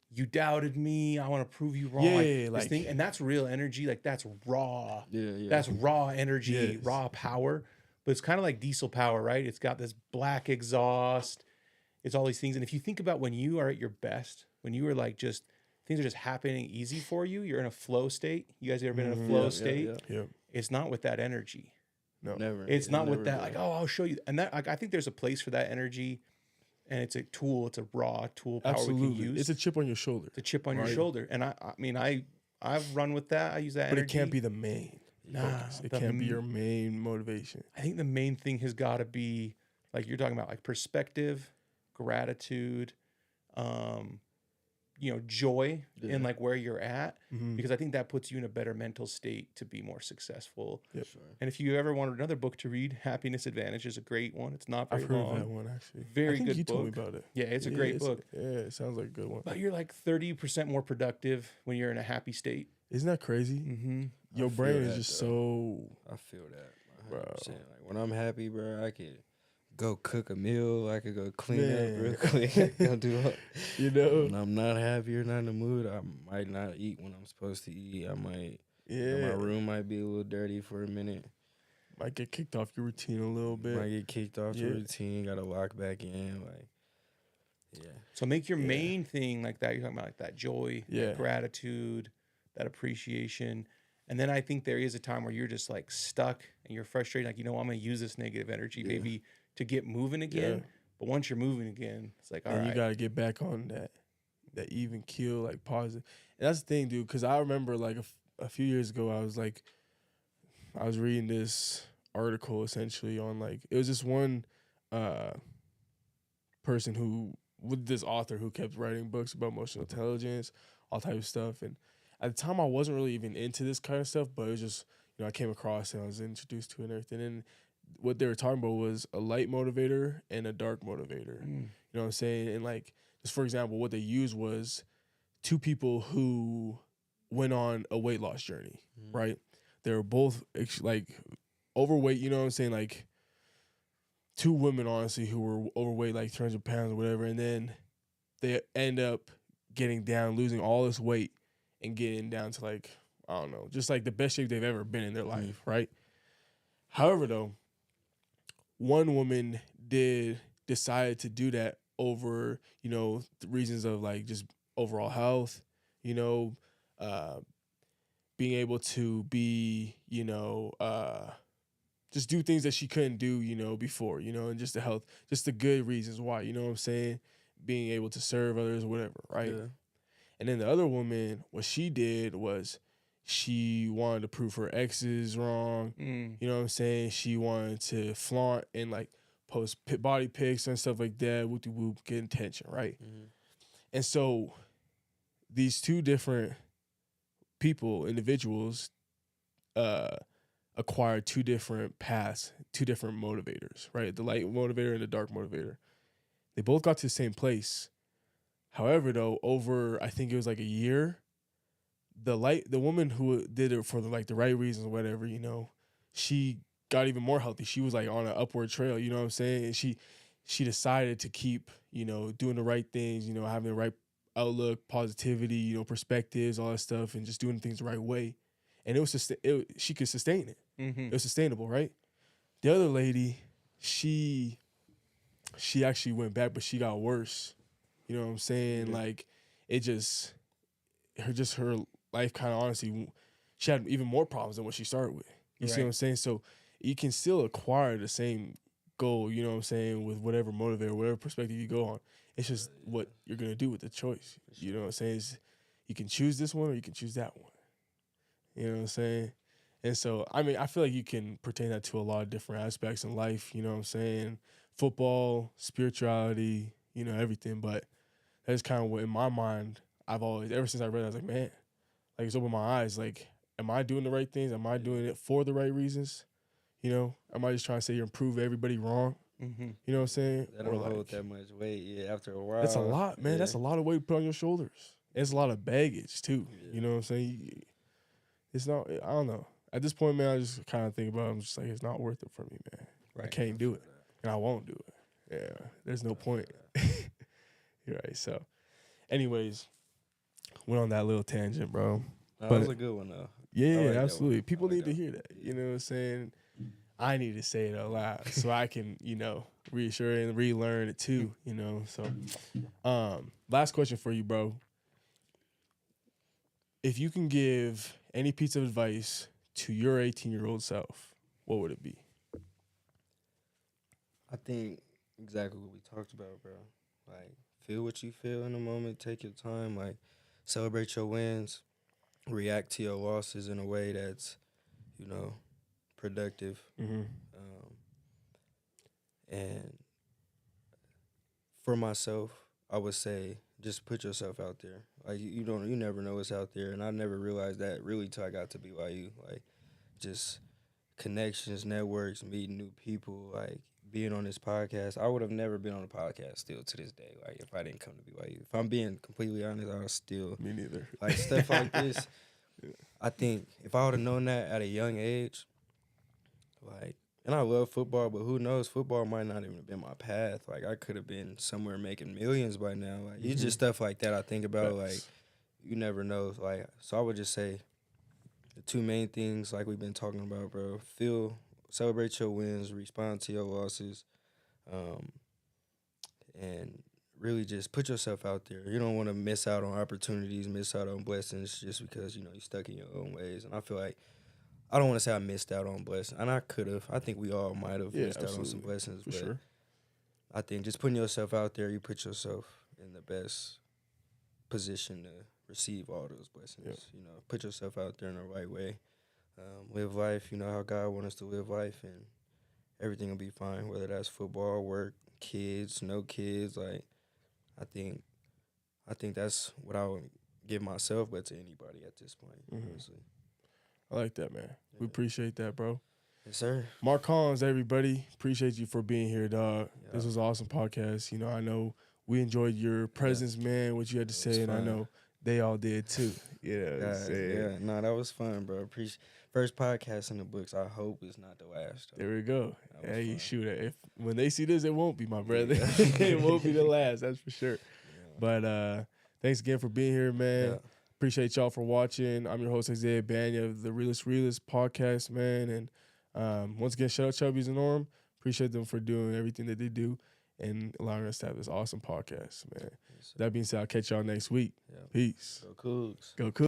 You doubted me. I want to prove you wrong. Yeah, this thing, and that's real energy. Like that's raw. Yeah. That's raw energy, raw power. But it's kind of like diesel power, right? It's got this black exhaust. It's all these things. And if you think about when you are at your best, when you are like just, things are just happening easy for you, you're in a flow state. You guys ever been in a flow state? Yeah. It's not with that energy. No. Never. It's not with that, like, oh, I'll show you. And that, like, I think there's a place for that energy. And it's a tool. It's a raw tool power we can use. It's a chip on your shoulder. It's a chip on your shoulder. And I've run with that. I use that energy. But it can't be the main focus. It can't be your main motivation. I think the main thing has got to be, like you're talking about, like perspective, gratitude, joy in like where you're at, because I think that puts you in a better mental state to be more successful. Yep. Sure. And if you ever wanted another book to read, Happiness Advantage is a great one. It's not very long. I've heard that one actually. Very I think good you book. told me about it. Yeah, it's a great book. It sounds like a good one. But you're like 30% more productive when you're in a happy state. Isn't that crazy? Mm-hmm. Your brain is just so. I feel that. 100%. Like when I'm happy, bro, I can go cook a meal. I could go clean up real quick. I could go do all, you know. When I'm not happy or not in the mood, I might not eat when I'm supposed to eat. I might, my room might be a little dirty for a minute. Might get kicked off your routine a little bit. Might get kicked off the routine. Got to lock back in. Like, yeah. So make your main thing like that. You're talking about like that joy, that gratitude, that appreciation. And then I think there is a time where you're just like stuck and you're frustrated. Like, I'm going to use this negative energy maybe to get moving again. But once you're moving again, it's like, all right. You got to get back on that even keel, like positive. And that's the thing, dude, because I remember like a few years ago, I was reading this article essentially on like, it was this one person with this author who kept writing books about emotional intelligence, all type of stuff. And at the time I wasn't really even into this kind of stuff, but it was just, I came across it and I was introduced to it and everything. And what they were talking about was a light motivator and a dark motivator. You know what I'm saying? And like, just for example, what they used was two people who went on a weight loss journey, right? They were both like overweight, you know what I'm saying? Like two women, honestly, who were overweight, like 300 pounds or whatever. And then they end up getting down, losing all this weight and getting down to like, I don't know, just like the best shape they've ever been in their life, right? However, though, one woman decide to do that over, the reasons of like just overall health, being able to be, just do things that she couldn't do, before, and just the health, just the good reasons why, you know what I'm saying? Being able to serve others, whatever, right? Yeah. And then the other woman, what she did was she wanted to prove her exes wrong. You know what I'm saying? She wanted to flaunt and like post body pics and stuff like that, whoop-de-whoop, get attention, right? And so these two different individuals, acquired two different paths, two different motivators, right? The light motivator and the dark motivator. They both got to the same place. However, though, over, I think it was like a year, the woman who did it for the right reasons or whatever, she got even more healthy. She was like on an upward trail, you know what I'm saying? And she decided to keep, doing the right things, having the right outlook, positivity, perspectives, all that stuff, and just doing things the right way. And it was she could sustain it. It was sustainable, right? The other lady, she actually went back, but she got worse. You know what I'm saying? Yeah. Like it her life kind of honestly, she had even more problems than what she started with. You see what I'm saying? So you can still acquire the same goal, you know what I'm saying, with whatever motivator, whatever perspective you go on. It's just what you're going to do with the choice. You know what I'm saying? You can choose this one or you can choose that one. You know what I'm saying? And so, I mean, I feel like you can pertain that to a lot of different aspects in life, you know what I'm saying? Football, spirituality, everything. But that's kind of what, in my mind, I've always, ever since I read it, I was like, man, like it's opened my eyes. Like, am I doing the right things? Am I doing it for the right reasons? Am I just trying to say and prove everybody wrong? You know what I'm saying? That don't hold that much weight. Yeah, after a while. That's a lot, man. Yeah. That's a lot of weight put on your shoulders. It's a lot of baggage, too. Yeah. You know what I'm saying? It's not, I don't know. At this point, man, I just kind of think about it. I'm just like, it's not worth it for me, man. Right. I can't do it. And I won't do it. Yeah. There's no point. You're right. So, anyways, went on that little tangent, bro. That was a good one, though. Yeah, like absolutely. People need to hear that. You know what I'm saying? I need to say it out loud so I can, reassure and relearn it too, So, last question for you, bro. If you can give any piece of advice to your 18-year-old self, what would it be? I think exactly what we talked about, bro. Like, feel what you feel in the moment. Take your time. Like, celebrate your wins. React to your losses in a way that's, productive. And for myself, I would say just put yourself out there. Like you never know what's out there, and I never realized that really till I got to BYU. Like just connections, networks, meeting new people, like being on this podcast. I would have never been on a podcast still to this day. Like if I didn't come to BYU, if I'm being completely honest, I was still me neither. Like stuff like this. Yeah. I think if I would have known that at a young age, like And I love football, but who knows? Football might not even have been my path. Like, I could have been somewhere making millions by now. Like, it's just stuff like that I think about. Like, you never know. Like, so I would just say the two main things, like we've been talking about, bro. Celebrate your wins, respond to your losses, and really just put yourself out there. You don't want to miss out on opportunities, miss out on blessings just because, you're stuck in your own ways. And I feel like I don't want to say I missed out on blessings. And I could have. I think we all might have missed out on some blessings. For sure. I think just putting yourself out there, you put yourself in the best position to receive all those blessings. Put yourself out there in the right way. Live life, how God wants us to live life, and everything will be fine, whether that's football, work, kids, no kids. Like, I think that's what I would give myself, but to anybody at this point, honestly. I like that, man. We appreciate that, bro. Yes, sir. Marque Collins, everybody. Appreciate you for being here, dog. Yeah. This was an awesome podcast. I know we enjoyed your presence, man, what you had to say, and I know they all did too. No, that was fun, bro. First podcast in the books. I hope it's not the last. There we go. Hey, shoot, when they see this, it won't be, my brother. It won't be the last, that's for sure. Yeah. But thanks again for being here, man. Yeah. Appreciate y'all for watching. I'm your host, Isaiah Bagnah of the Realest Realist podcast, man. And once again, shout out Chubbies and Norm. Appreciate them for doing everything that they do and allowing us to have this awesome podcast, man. Yes, that being said, I'll catch y'all next week. Yeah. Peace. Go Cougs. Go Cougs.